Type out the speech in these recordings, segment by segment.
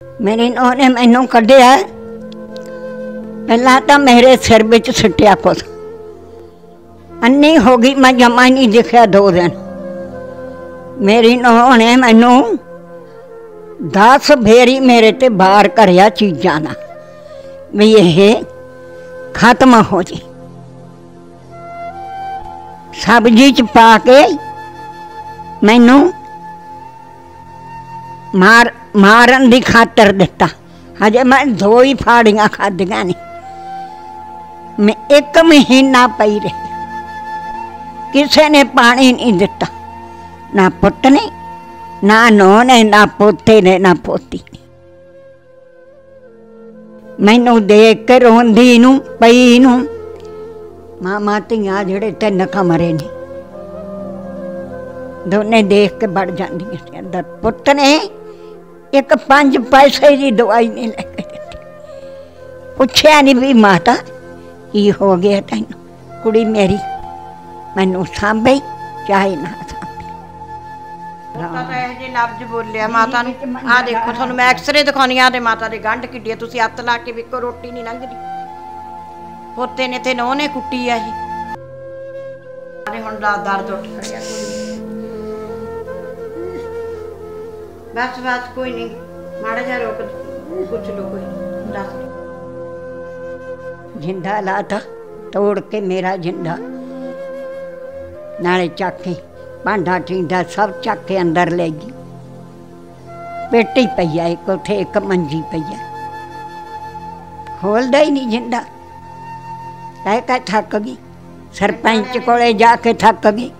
मेरी नूह ने मैनू कढ़िया, पहला तो मेरे सिर विच सिटिया कुछ, अन्नी हो गई, मैं जमा ही नहीं दिखा 2 दिन। मेरी नूह ने मैनू 10 फेरी मेरे ते बार करिया चीज़ां दा भी ये खत्म हो जी। सब्जी च पा के मैनू मारन दी खातर दिता। हजे मैं 2 ही फाड़ियां खादियां नहीं, मैं 1 महीना पई रही, किसी ने पानी नहीं दिता, ना पुत ने, ना नूह ने, ना पोते ने, ना पोती ने। मैनू देख के रोंदी नू पई नू मामा धियां जिहड़े 3 कमरे ने दोने देख के बढ़ जांदियां सी अंदर। पुत ने 1 5 पैसे की दवाई नहीं लेके दिती, पुछया नहीं भी माता की हो गया तैनू, कुड़ी मेरी मैनू सांभे चाहे ना सांभे। लफ्ज बोलिया माता नू, आ देखो तुहानू मैं एक्सरे दिखाउणी आ, माता दे गंढ किड्डी आ, तुसीं हत्थ ला के वेखो, रोटी नहीं लंघदी। पोते ने ते नूह ने कुट्टी आ हुण दर्द उठ खड़िया। बस बस कोई नहीं, माड़ा जा रोक कुछ लो, कोई नहीं दस। जिंदा लाता तोड़ के मेरा जिंदा, नाले चक के भांडा टींडा सब चक के अंदर ले गई। पेटी पई है एक, उथे 1 मंजी पई है, खोलदा ही नहीं जिंदा। लैके थक गई, सरपंच कोले जाके थक गई,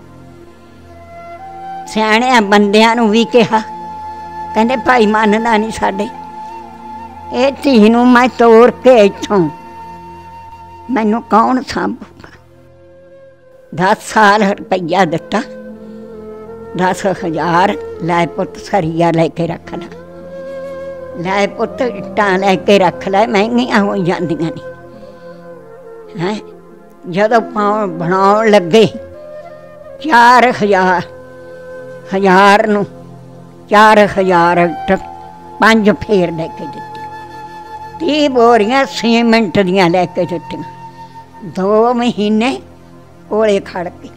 सियाणिया बंदियां नू भी कहा, कहंदे भाई मनदा नहीं साडे, ये धी नू मैं तोड़ के इत्थों मैनू कौन सांभूगा। 10 साल रुपया दिता, 10,000 लै पुत सरिया लैके रख ला, लै पुत इट्टां लैके रख लै, महंगियां हो जांदियां ने हैं। जदों बनाउण लगे 4,000 नू 4,000 ਇੱਟ 5 फेर लैके दित्ती, 30 बोरियां सीमेंट दियां लैके दित्तियां। 2 महीने कोले खड़ के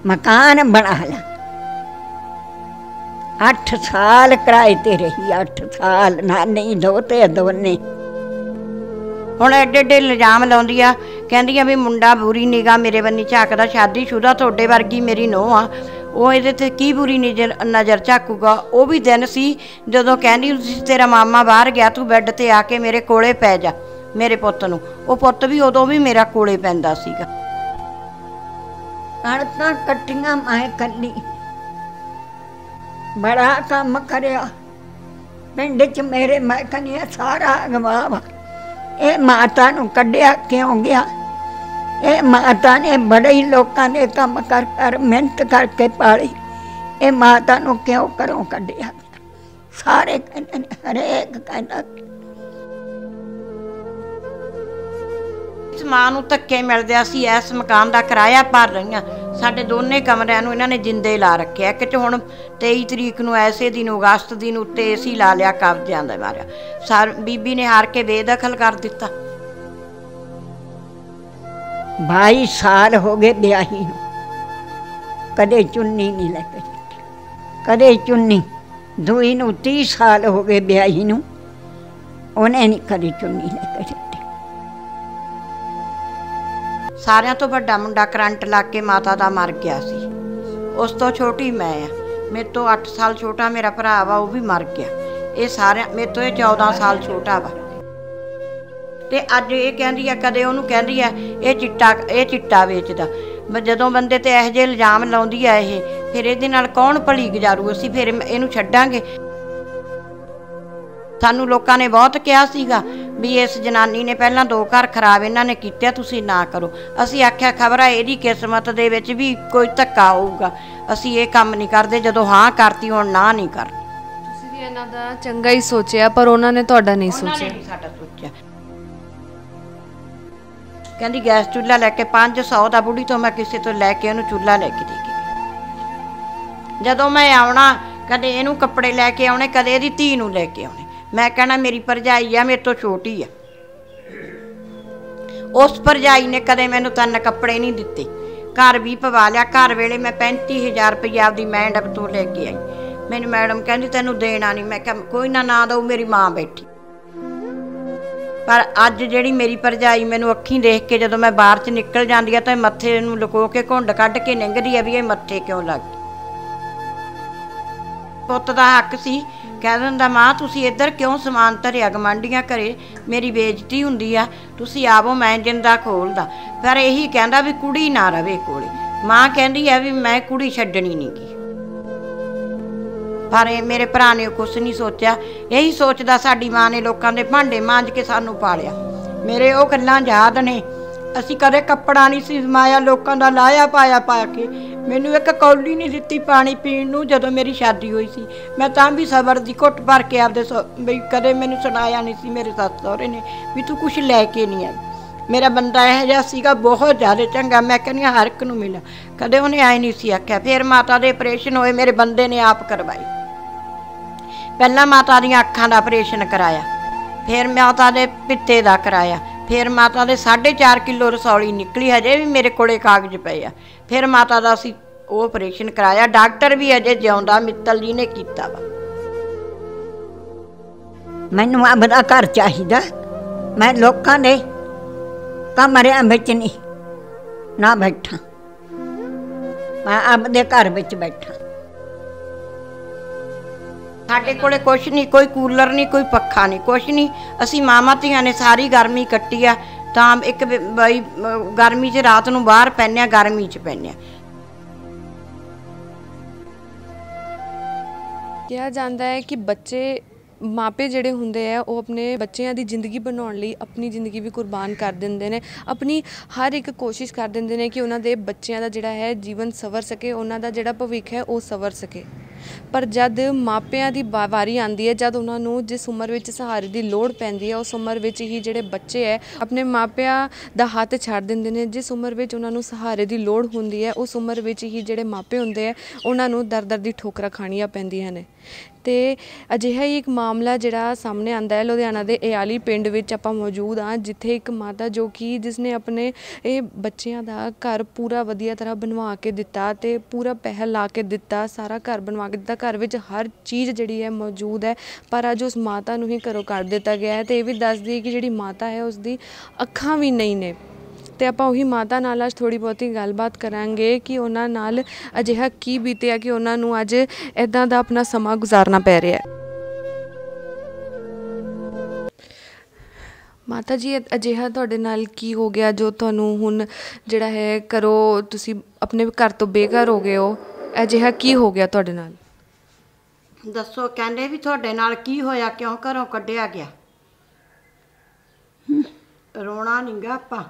मकान बना ला। 8 साल किराए ते रही, 8 साल नानी दोते दोने। हुण एडे एडे इल्जाम लाउंदी आ, कहंदी आ भी मुंडा बुरी निगाह मेरे बन्नी झाकदा, शादीशुदा तुहाडे वर्गी मेरी नूह आ, वो ये ते की बुरी नज़र झाकूगा। वो भी दिन सी जदों कहंदी तेरा मामा बाहर गया, तू बैड ते आके मेरे कोले पै जा मेरे पुत नू। वो पुत भी उदों भी मेरा कोले पैंदा सीगा। कणकां कट्टियां मैं कल्ली, बड़ा काम करया पिंड च मेरे। मैं कहनी सारा अगवा वा, ये माता नू कढ़िया क्यों गया। ये माता ने बड़े ही लोगों ने काम कर कर मेहनत करके पाली, ये माता नू क्यों घरों कढ़िया। सारे कहते हरेक कहता इस मां नू धक्के मिलदे असीं इस मकान का किराया भर रही हां। साडे दोने कमरिਆਂ ਨੂੰ ਇਹਨਾਂ ਨੇ जिंदे ला रखे। एक च हुण 23 तरीक ਨੂੰ ऐसे दिन अगस्त दिन उत्ते एसी ला लिया कब्जिਆਂ ਦਾ मारिया। सार बीबी ने हार के बेदखल कर दिता। 22 साल हो गए ब्याही नू, कदे चुन्नी नहीं लेके दित्ती, कदे चुन्नी। दूई नू 30 साल हो गए ब्याही नू, उन्हें नहीं कदे चुन्नी लेके दित्ती। सारियां तो वड्डा मुंडा करंट लग के माता दा मर गया सी। उस तो छोटी मैं आ, मेरे तो 8 साल छोटा मेरा भरा वा, वो भी मर गया। ये सारे मेरे तो 14 साल छोटा वा। ते अज ये कहंदी आ, कदे ओनू कहंदी आ ये चिट्टा वेचदा। जदों बंदे ते इहो जिहे इल्जाम लाउंदी आ ये, फिर इहदे नाल कौन भली गुजारू। असीं फिर इहनू छड्डांगे। सानू लोकां ने बहुत कहा सीगा भी इस जनानी ने पहलां 2 घर खराब इन्हां ने कीते, तुसीं ना करो। असीं आख्या खबर है इहदी किस्मत दे विच भी कोई धक्का होऊगा, असीं ये काम नहीं करदे। जदों हाँ करती हुण ना नहीं करनी। तुसीं भी इन्हां दा चंगा ही सोचिया, पर उन्हां ने तुहाडा नहीं सोचिया। साडा सोचिया। कहंदी गैस चूल्हा लैके 500 का बुढ़ी तो मैं किसी तो लैके उन्हें चूल्हा लैके दे गई। जदों मैं आउणा कदे इहनूं कपड़े लैके आउणे, कदे इहदी धी नूं लैके आउणे। मैं कहना मेरी भरजाई आ, मेरे तो छोटी आ। उस भरजाई ने कदे मैनू 3 कपड़े नहीं दिते, घर भी पवा लिया। घर वेले मैं 35,000 रुपया आपदी मैडम तो लेके आई। मैनू मैडम कहती तैनू देना नहीं। मैं कहा कोई ना दऊ, मेरी माँ बैठी। पर अज जिहड़ी मेरी भरजाई मैनू अखीं देख के जदों मैं बाहर च निकल जाती है तो मत्थे नूं लुको के घुंड कढ के निंगदी है भी ये मत्थे क्यों लग गई। पुत्त दा हक सी, कह दिंदा माँ तुसीं इधर क्यों समान धरिया गवांढियां घरे, मेरी बेइज्जती हुंदी आ, तुसीं आवो मैं जिंदा खोलदा। पर यही कहंदा भी कुड़ी ना रवे कोले। माँ कहंदी है भी मैं कुड़ी छड्डणी नहीं गी। पर मेरे भरा ने कुछ नहीं सोचा, यही सोचदा साडी माँ ने लोकां दे भांडे मांज के सानू पालिया। मेरे वो गल्लां याद ने, असीं कदे कपड़ा नहीं सी समाया लोकां दा लाया पाया पा के। मैनू एक कौली नहीं दित्ती पानी पीण नूं जदों मेरी शादी हुई सी। मैं तां भी सबर दी घुट भर के आपदे बई कदे मैनू सुनाया नहीं सी मेरे सੱਸ सहुरे ने भी तू कुछ लैके नहीं आई। मेरा बंदा इहो जिहा सीगा, बहुत ज़्यादा चंगा, मैं कहनी हर एक नूं मिला, कदे उहने आए नहीं सी आख्या। फिर माता दे ऑपरेशन होए, मेरे बंदे ने आप करवाए। पहला माता दी अखां दा ऑपरेशन कराया, फिर माता दे पित्ते दा कराया, फिर माता दे 4.5 किलो रसौली निकली, हजे भी मेरे कोले कागज पे आ। फिर माता दा असीं वो ऑपरेशन कराया, डॉक्टर भी अजे जिउंदा मित्तल जी ने कीता वा। मैनू आपदा घर चाहिदा, मैं लोकां दे कमरिਆਂ ਵਿੱਚ नहीं ना बैठा, मैं आपदे घर ਵਿੱਚ बैठा। साडे कोले कुछ नहीं, कोई कूलर नहीं, कोई पक्खा नहीं, कुछ नहीं। असीं मावां धीआं ने सारी गर्मी कट्टी आ। तां एक बई गर्मी च रात नूं बाहर पैंदे आ, गर्मी च पैंदे आ। ਕਿਹਾ ਜਾਂਦਾ ਹੈ ਕਿ ਬੱਚੇ ਮਾਪੇ ਜਿਹੜੇ ਹੁੰਦੇ ਆ ਉਹ ਆਪਣੇ ਬੱਚਿਆਂ ਦੀ ਜ਼ਿੰਦਗੀ ਬਣਾਉਣ ਲਈ ਆਪਣੀ ਜ਼ਿੰਦਗੀ ਵੀ ਕੁਰਬਾਨ ਕਰ ਦਿੰਦੇ ਨੇ, ਆਪਣੀ ਹਰ ਇੱਕ ਕੋਸ਼ਿਸ਼ ਕਰ ਦਿੰਦੇ ਨੇ ਕਿ ਉਹਨਾਂ ਦੇ ਬੱਚਿਆਂ ਦਾ ਜਿਹੜਾ ਹੈ ਜੀਵਨ ਸੰਵਰ ਸਕੇ, ਉਹਨਾਂ ਦਾ ਜਿਹੜਾ ਭਵਿੱਖ ਹੈ ਉਹ ਸੰਵਰ ਸਕੇ। ਪਰ ਜਦ ਮਾਪਿਆਂ ਦੀ ਵਾਰੀ ਆਉਂਦੀ ਹੈ, ਜਦ ਉਹਨਾਂ ਨੂੰ ਜਿਸ ਉਮਰ ਵਿੱਚ ਸਹਾਰੇ ਦੀ ਲੋੜ ਪੈਂਦੀ ਹੈ, ਉਸ ਉਮਰ ਵਿੱਚ ਹੀ ਜਿਹੜੇ ਬੱਚੇ ਹੈ ਆਪਣੇ ਮਾਪਿਆਂ ਦਾ ਹੱਥ ਛੱਡ ਦਿੰਦੇ ਨੇ। ਜਿਸ ਉਮਰ ਵਿੱਚ ਉਹਨਾਂ ਨੂੰ ਸਹਾਰੇ ਦੀ ਲੋੜ ਹੁੰਦੀ ਹੈ, ਉਸ ਉਮਰ ਵਿੱਚ ਹੀ ਜਿਹੜੇ ਮਾਪੇ ਹੁੰਦੇ ਆ ਉਹਨਾਂ ਨੂੰ ਦਰ ਦੀ ਠੋਕਰਾਂ ਖਾਣੀਆਂ ਪੈਂਦੀਆਂ ਨੇ। ਅਤੇ ਅਜਿਹਾ ਹੀ ਇੱਕ ਮਾਮਲਾ ਜਿਹੜਾ ਸਾਹਮਣੇ ਆਉਂਦਾ ਹੈ ਲੁਧਿਆਣਾ ਦੇ ਏਆਲੀ ਪਿੰਡ ਵਿੱਚ ਆਪਾਂ ਮੌਜੂਦ ਹਾਂ, ਜਿੱਥੇ ਇੱਕ ਮਾਤਾ ਜੋ ਕਿ ਜਿਸਨੇ ਆਪਣੇ ਇਹ ਬੱਚਿਆਂ ਦਾ ਘਰ ਪੂਰਾ ਵਧੀਆ ਤਰ੍ਹਾਂ ਬਣਵਾ ਕੇ ਦਿੱਤਾ ਅਤੇ ਪੂਰਾ ਪੈਸਾ ਲਾ ਕੇ ਦਿੱਤਾ, ਸਾਰਾ ਘਰ ਬਣਵਾ ਕੇ ਦਿੱਤਾ, ਘਰ ਵਿੱਚ ਹਰ ਚੀਜ਼ ਜਿਹੜੀ ਹੈ ਮੌਜੂਦ ਹੈ, ਪਰ ਅੱਜ ਉਸ ਮਾਤਾ ਨੂੰ ਹੀ ਘਰੋਂ ਕੱਢ ਦਿੱਤਾ ਗਿਆ ਹੈ। ਅਤੇ ਇਹ ਵੀ ਦੱਸਦੀ ਕਿ ਜਿਹੜੀ ਮਾਤਾ ਹੈ ਉਸਦੀ ਅੱਖਾਂ ਵੀ ਨਹੀਂ ਨੇ। ਅਤੇ ਆਪਾਂ ਉਹੀ ਮਾਤਾ ਨਾਲ ਅੱਜ ਥੋੜ੍ਹੀ ਬਹੁਤੀ ਗੱਲਬਾਤ ਕਰਾਂਗੇ ਕਿ ਉਹਨਾਂ ਨਾਲ ਅਜਿਹਾ ਕੀ ਬੀਤਿਆ ਕਿ ਉਹਨਾਂ ਨੂੰ ਅੱਜ ਇੱਦਾਂ ਦਾ ਆਪਣਾ ਸਮਾਂ ਗੁਜ਼ਾਰਨਾ ਪੈ ਰਿਹਾ। ਮਾਤਾ ਜੀ ਅਜਿਹਾ ਤੁਹਾਡੇ ਨਾਲ ਕੀ ਹੋ ਗਿਆ ਜੋ ਤੁਹਾਨੂੰ ਹੁਣ ਜਿਹੜਾ ਹੈ ਘਰੋਂ ਤੁਸੀਂ ਆਪਣੇ ਘਰ ਤੋਂ ਬੇਘਰ ਹੋ ਗਏ ਹੋ, ਅਜਿਹਾ ਕੀ ਹੋ ਗਿਆ ਤੁਹਾਡੇ ਨਾਲ? ਦੱਸੋ, ਕਹਿੰਦੇ ਵੀ ਤੁਹਾਡੇ ਨਾਲ ਕੀ ਹੋਇਆ, ਕਿਉਂ ਘਰੋਂ ਕੱਢਿਆ ਗਿਆ? ਰੋਣਾ ਨਹੀਂ ਗਾ ਆਪਾਂ।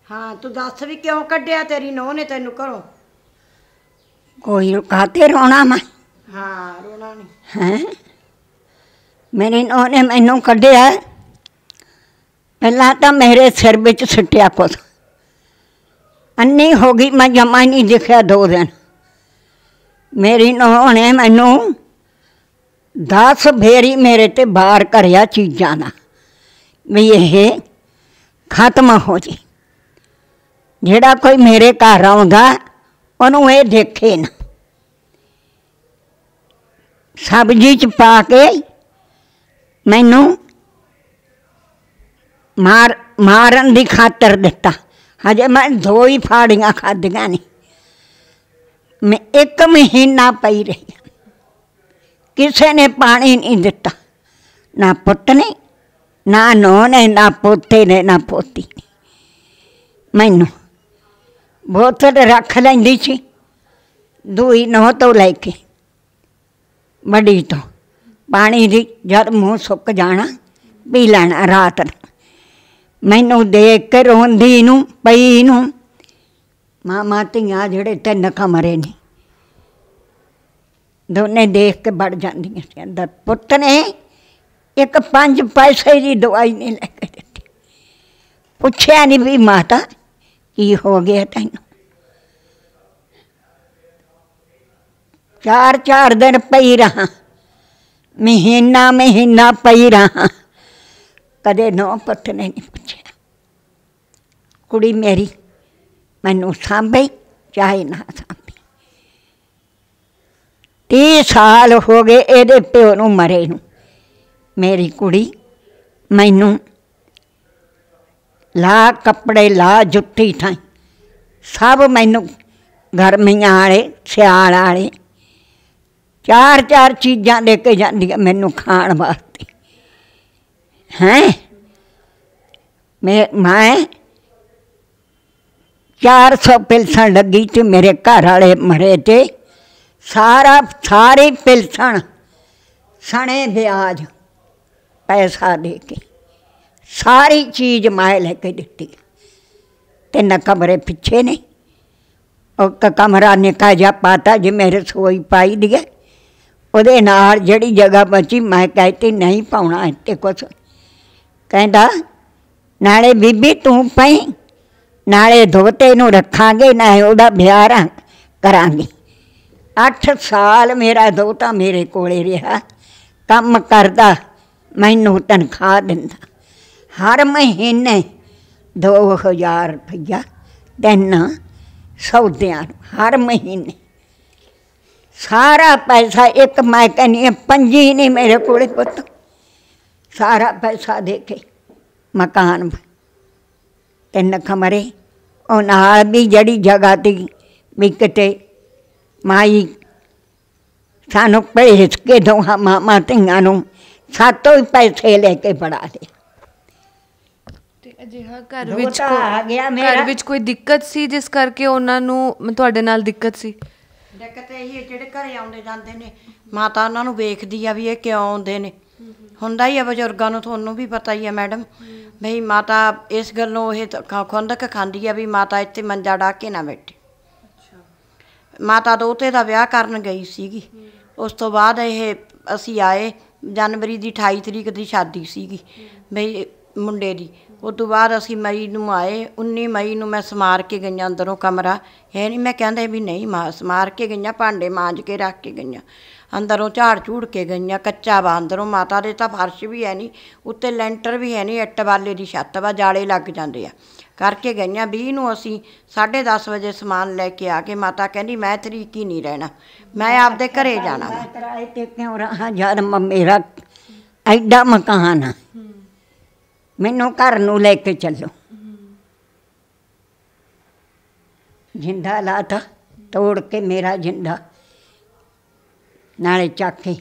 हाँ तू दस भी क्यों कढ़िया तेरी नूह ने तेनू घरों? कोई काते रोना मैं? हाँ रोना नहीं है। मेरी नूह ने मैनू कढ़िया, पहला तो मेरे सिर विच सुटिया कुछ, अन्नी हो गई, मैं जमा ही नहीं दिखा 2 दिन। मेरी नूह ने मैनू 10 फेरी मेरे ते बाहर करिया चीज़ां दा भी ये खत्म हो जी, जेड़ा कोई मेरे घर आउंदा उहनूं ये देखे ना। सब्जी च पा के मैनू मारन दी खातर दिता। हजे मैं 2 ही फाड़ियां खादियां नहीं, मैं 1 महीना पई रही, किसी ने पानी नहीं दिता, ना पुत ने, ना नूह ने, ना पोते ने, ना पोती ने। मैनू बोतल रख लैंदी सी, दूई नूह तो लैके बड़ी तो पानी दी जद मूँह सुक जाना पी लेना रात नूं। मैनू देख के रोंदी नूं पई नूं, मामा धीआं जिहड़े 3 कमरे ने दोने देख के बढ़ जांदियां सी अंदर। पुत्त ने एक 5 पैसे की दवाई नहीं लैके दित्ती, पुछया नहीं भी माता की हो गया तैनूं। 4 दिन पई रहा, महीना महीना पई रहा, कदे नौ पुत ने नहीं पूछा। कुड़ी मेरी मैनू सांभे चाहे ना सांभे। 30 साल हो गए ਇਹਦੇ ਪਿਓ ਨੂੰ ਮਰੇ ਨੂੰ। मेरी कुड़ी मैनू ला कपड़े ला जुत्ती थाई सब मैनू गर्मियां वाले सियाल वाले 4 चीज़ां दे के जांदी मैनू खाण वास्ते। हैं मैं 400 पिलसन लगी थी मेरे घर वाले मरे थे। सारी पिलसन सने ब्याज पैसा दे के सारी चीज़ मैं लेके दिती। 3 कमरे पिछे ने, और कमरा निका जा पाता जी मेरे रसोई पाई दी है, ਉਹਦੇ ਨਾਲ ਜਿਹੜੀ जगह बची मैं कहती नहीं पाउना इत्ते कुछ। कहता नाले बीबी तू पई, नाले धोते नूं रखांगे, नाले ਉਹਦਾ ਵਿਆਹ करांगे। 8 साल मेरा दोता मेरे कोले रहा, काम करदा, मैनू तनख्वाह दिंदा। हर महीने 2000 रुपया देना सौदियां हर महीने। सारा पैसा एक मैं कहनी 5 नहीं मेरे कोले पुत, सारा पैसा दे के मकान 3 कमरे, और नाल भी जड़ी जगह थी भी किते माई सानू भेज के दोहां मामा धीआं नूं सातों ही पैसे लेके बढ़ा दे। ਅਜਿਹਾ ਘਰ ਵਿੱਚ ਕੋਈ ਦਿੱਕਤ ਸੀ ਜਿਸ ਕਰਕੇ ਉਹਨਾਂ ਨੂੰ ਤੁਹਾਡੇ ਨਾਲ ਦਿੱਕਤ ਸੀ? ਦਿੱਕਤ ਇਹ ਹੀ ਜਿਹੜੇ ਘਰੇ ਆਉਂਦੇ ਜਾਂਦੇ ਨੇ, ਮਾਤਾ ਉਹਨਾਂ ਨੂੰ ਵੇਖਦੀ ਆ ਵੀ ਇਹ ਕਿਉਂ ਆਉਂਦੇ ਨੇ। ਹੁੰਦਾ ਹੀ ਆ ਬਜ਼ੁਰਗਾਂ ਨੂੰ, ਤੁਹਾਨੂੰ ਵੀ ਪਤਾ ਹੀ ਆ ਮੈਡਮ, ਬਈ ਮਾਤਾ ਇਸ ਗੱਲੋਂ ਇਹ ਖੁੰਦਕ ਖਾਂਦੀ ਆ ਵੀ ਮਾਤਾ ਇੱਥੇ ਮੰਜਾ ਢਾ ਕੇ ਨਾ ਬੈਠੇ। ਮਾਤਾ ਦੋਤੇ ਦਾ ਵਿਆਹ ਕਰਨ ਗਈ ਸੀਗੀ, ਉਸ ਤੋਂ ਬਾਅਦ ਇਹ ਅਸੀਂ ਆਏ। जनवरी की 28 तरीक की शादी सीगी बई मुंडे की। उस तो बाद असी मई नूं आए। 19 मई नूं मैं समार के गई अंदरों कमरा है नहीं, मैं कहते भी नहीं समार के गई, भांडे मांज के रख के गई, अंदरों झाड़ झूड़ के गई। कच्चा वा अंदरों, माता दे तां फर्श भी है नहीं, उत्ते लैंटर भी है नहीं, इट्ट वाले की छत्त वा, जाले लग जाते आ करके गई। 20 नूं असी 10:30 बजे समान लैके आ के माता कहनी मैं तरीक ही नहीं रहना, मैं आपदे घरे जाना। किराए ते क्यों रहा जद मेरा एडा मकान आ, मैनू घर नूं लेके चलो। जिंदा लाता तोड़ के मेरा जिंदा, नाले चक के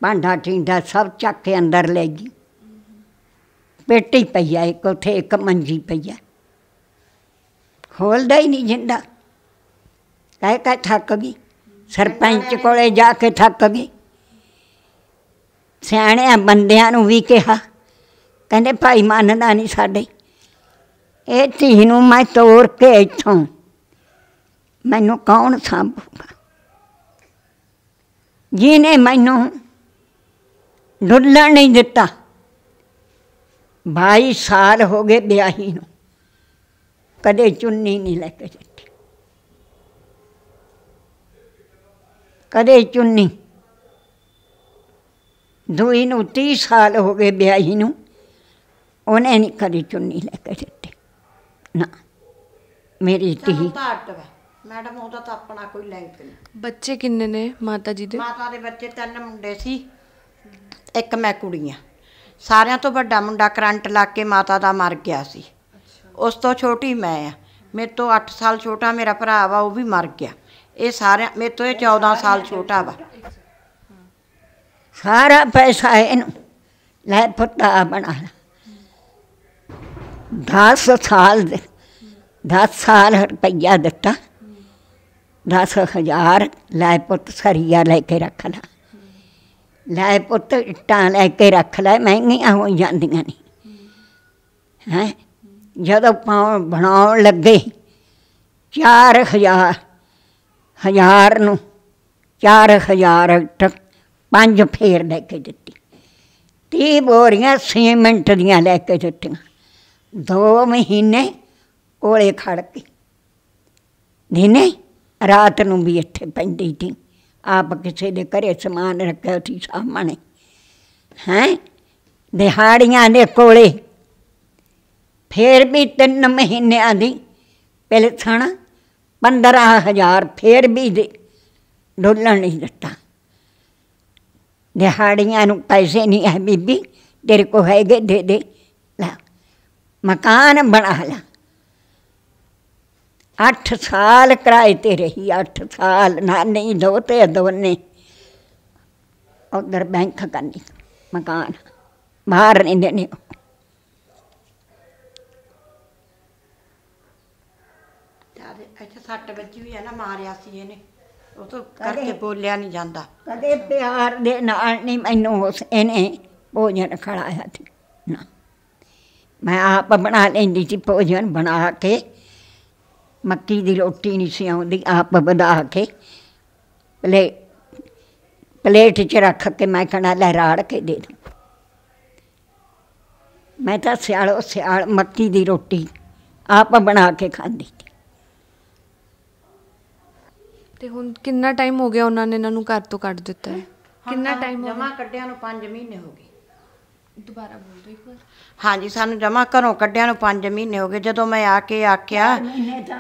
भांडा टींडा सब चक के अंदर ले गई। पेटी पई है एक, उत्थे एक मंजी पई है, खोलदा ही नहीं जिंदा। कह थक गई, सरपंच कोले जाके थक गई। सियाणिया बंदियां नूं भी कहा, कहंदे भाई मनदा नहीं साडे, ये धी नूं मैं तोड़ के इत्थों मैनू कौन सांभूगा। जिन्हें मैनू डुल्लण नहीं दिता। 22 साल हो गए ब्याही नूं, कदे चुन्नी नहीं लैके दित्ती, कदे चुन्नी। दूई नूं 30 साल हो गए ब्याही नूं, उन्हें नहीं कदी चुन्नी लैके दित्ती ना। मेरी धी मैडम ਉਹਦਾ ਤਾਂ ਆਪਣਾ ਕੋਈ ਲਿੰਕ ਨਹੀਂ। ਬੱਚੇ ਕਿੰਨੇ ਨੇ ਮਾਤਾ ਜੀ ਦੇ? ਮਾਤਾ ਦੇ ਬੱਚੇ 3 ਮੁੰਡੇ ਸੀ, ਇੱਕ ਮੈਂ ਕੁੜੀਆਂ। ਸਾਰਿਆਂ ਤੋਂ ਵੱਡਾ ਮੁੰਡਾ ਕਰੰਟ ਲੱਗ ਕੇ ਮਾਤਾ ਦਾ ਮਰ ਗਿਆ ਸੀ। ਉਸ ਤੋਂ ਛੋਟੀ ਮੈਂ ਆ, ਮੇਰੇ ਤੋਂ 8 ਸਾਲ ਛੋਟਾ ਮੇਰਾ ਭਰਾ ਵਾ, ਉਹ ਵੀ ਮਰ ਗਿਆ। ਇਹ ਸਾਰਿਆਂ ਮੇਰੇ ਤੋਂ 14 साल छोटा वा। सारा पैसा इनू लै पुत्ता बना ला। 10 साल रुपया दिता, 10,000 लै पुत सरिया लैके रख ला, लै पुत इट्टां लैके रख लै, महंगियां हो जांदियां ने हैं। जदों बनाउण लगे 4,000 नूं 4,000 इट्ट 5 फेर लैके दित्ती। 30 बोरियां सीमेंट दियां लैके दित्तियां। 2 महीने कोले खड़ के दिने रात नूं भी इत्थे पैंदी थी। आप किसी दे घरे समान रखिया थी सामने, हैं दिहाड़ियां दे कोले फिर भी 3 महीनों की पेलसन 15,000 फिर भी डोलन नहीं दिता। दिहाड़ियां नूं पैसे नहीं है बीबी तेरे को हैगे दे दे ला मकान बना ला। 8 साल किराए ते रही 8 साल नानी दोते दोने उधर बैंक करनी मकान बाहर नहीं देने। ਇੱਥੇ ਸੱਟ ਵੱਜੀ ਹੋਈ ਹੈ ਨਾ ਮਾਰਿਆ ਸੀ ਇਹਨੇ ਉਹ ਤੋਂ ਕਰਕੇ ਬੋਲਿਆ ਨਹੀਂ ਜਾਂਦਾ। ਕਦੇ ਪਿਆਰ ਦੇ ਨਾਲ ਨਹੀਂ ਮੈਨੂੰ ਉਸ ਇਹਨੇ ਭੋਜਨ ਖਿਲਾਇਆ ਸੀ ਨਾ। ਮੈਂ ਆਪ ਬਣਾ ਲੈਂਦੀ ਸੀ ਭੋਜਨ ਬਣਾ ਕੇ ਮੱਕੀ ਦੀ ਰੋਟੀ ਨਹੀਂ ਸੀ ਆਉਂਦੀ ਆਪ ਵਧਾ ਕੇ ਪਲੇਟ 'ਚ ਰੱਖ ਕੇ ਮੈਂ ਕਹਿਣਾ ਲੈ ਰਾੜ ਕੇ ਦੇ ਦੂੰ। ਮੈਂ ਤਾਂ ਸਿਆਲੋ ਸਿਆਲ ਮੱਕੀ ਦੀ ਰੋਟੀ ਆਪ ਬਣਾ ਕੇ ਖਾਂਦੀ ਸੀ। ਤੇ ਹੁਣ ਕਿੰਨਾ ਟਾਈਮ ਹੋ ਗਿਆ ਉਹਨਾਂ ਨੇ ਇਹਨਾਂ ਨੂੰ ਘਰ ਤੋਂ ਕੱਢ ਦਿੱਤਾ ਹੈ? ਕਿੰਨਾ ਟਾਈਮ ਹੋ ਜਮਾ ਕੱਢਿਆਂ ਨੂੰ 5 ਮਹੀਨੇ ਹੋ ਗਏ। ਦੁਬਾਰਾ ਬੋਲ ਦਿਓ ਇੱਕ ਵਾਰ। ਹਾਂਜੀ ਸਾਨੂੰ ਜਮਾ ਘਰੋਂ ਕੱਢਿਆਂ ਨੂੰ 5 ਮਹੀਨੇ ਹੋ ਗਏ। ਜਦੋਂ ਮੈਂ ਆ ਕੇ ਆਖਿਆ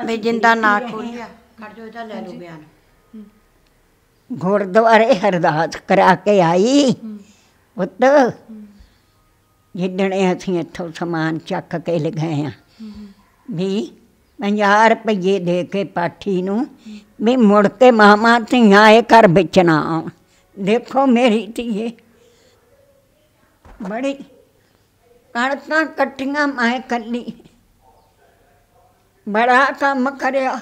ਵੀ ਜਿੰਦਾ ਨਾ ਖੋਲਿਆ ਕੱਢ ਜੋ ਇਹਦਾ ਲੈ ਲਓ ਬਿਆਨ। ਗੁਰਦੁਆਰੇ ਅਰਦਾਸ ਕਰਾ ਕੇ ਆਈ ਪੁੱਤ ਜਿੱਦਣ ਅਸੀਂ ਇੱਥੋਂ ਸਮਾਨ ਚੱਕ ਕੇ ਲਗਾਏ ਹਾਂ ਵੀ 50 ਰੁਪਈਏ ਦੇ ਕੇ ਪਾਠੀ ਨੂੰ ਵੀ ਮੁੜ ਕੇ ਮਾਮਾ ਧੀਆਂ ਇਹ ਘਰ ਵਿੱਚ ਨਾ ਆਉਣ। ਦੇਖੋ ਮੇਰੀ ਧੀਏ ਬੜੀ ਕਣਕਾਂ ਕੱਟੀਆਂ ਮੈਂ ਕੱਲੀ ਬੜਾ ਕੰਮ ਕਰਿਆ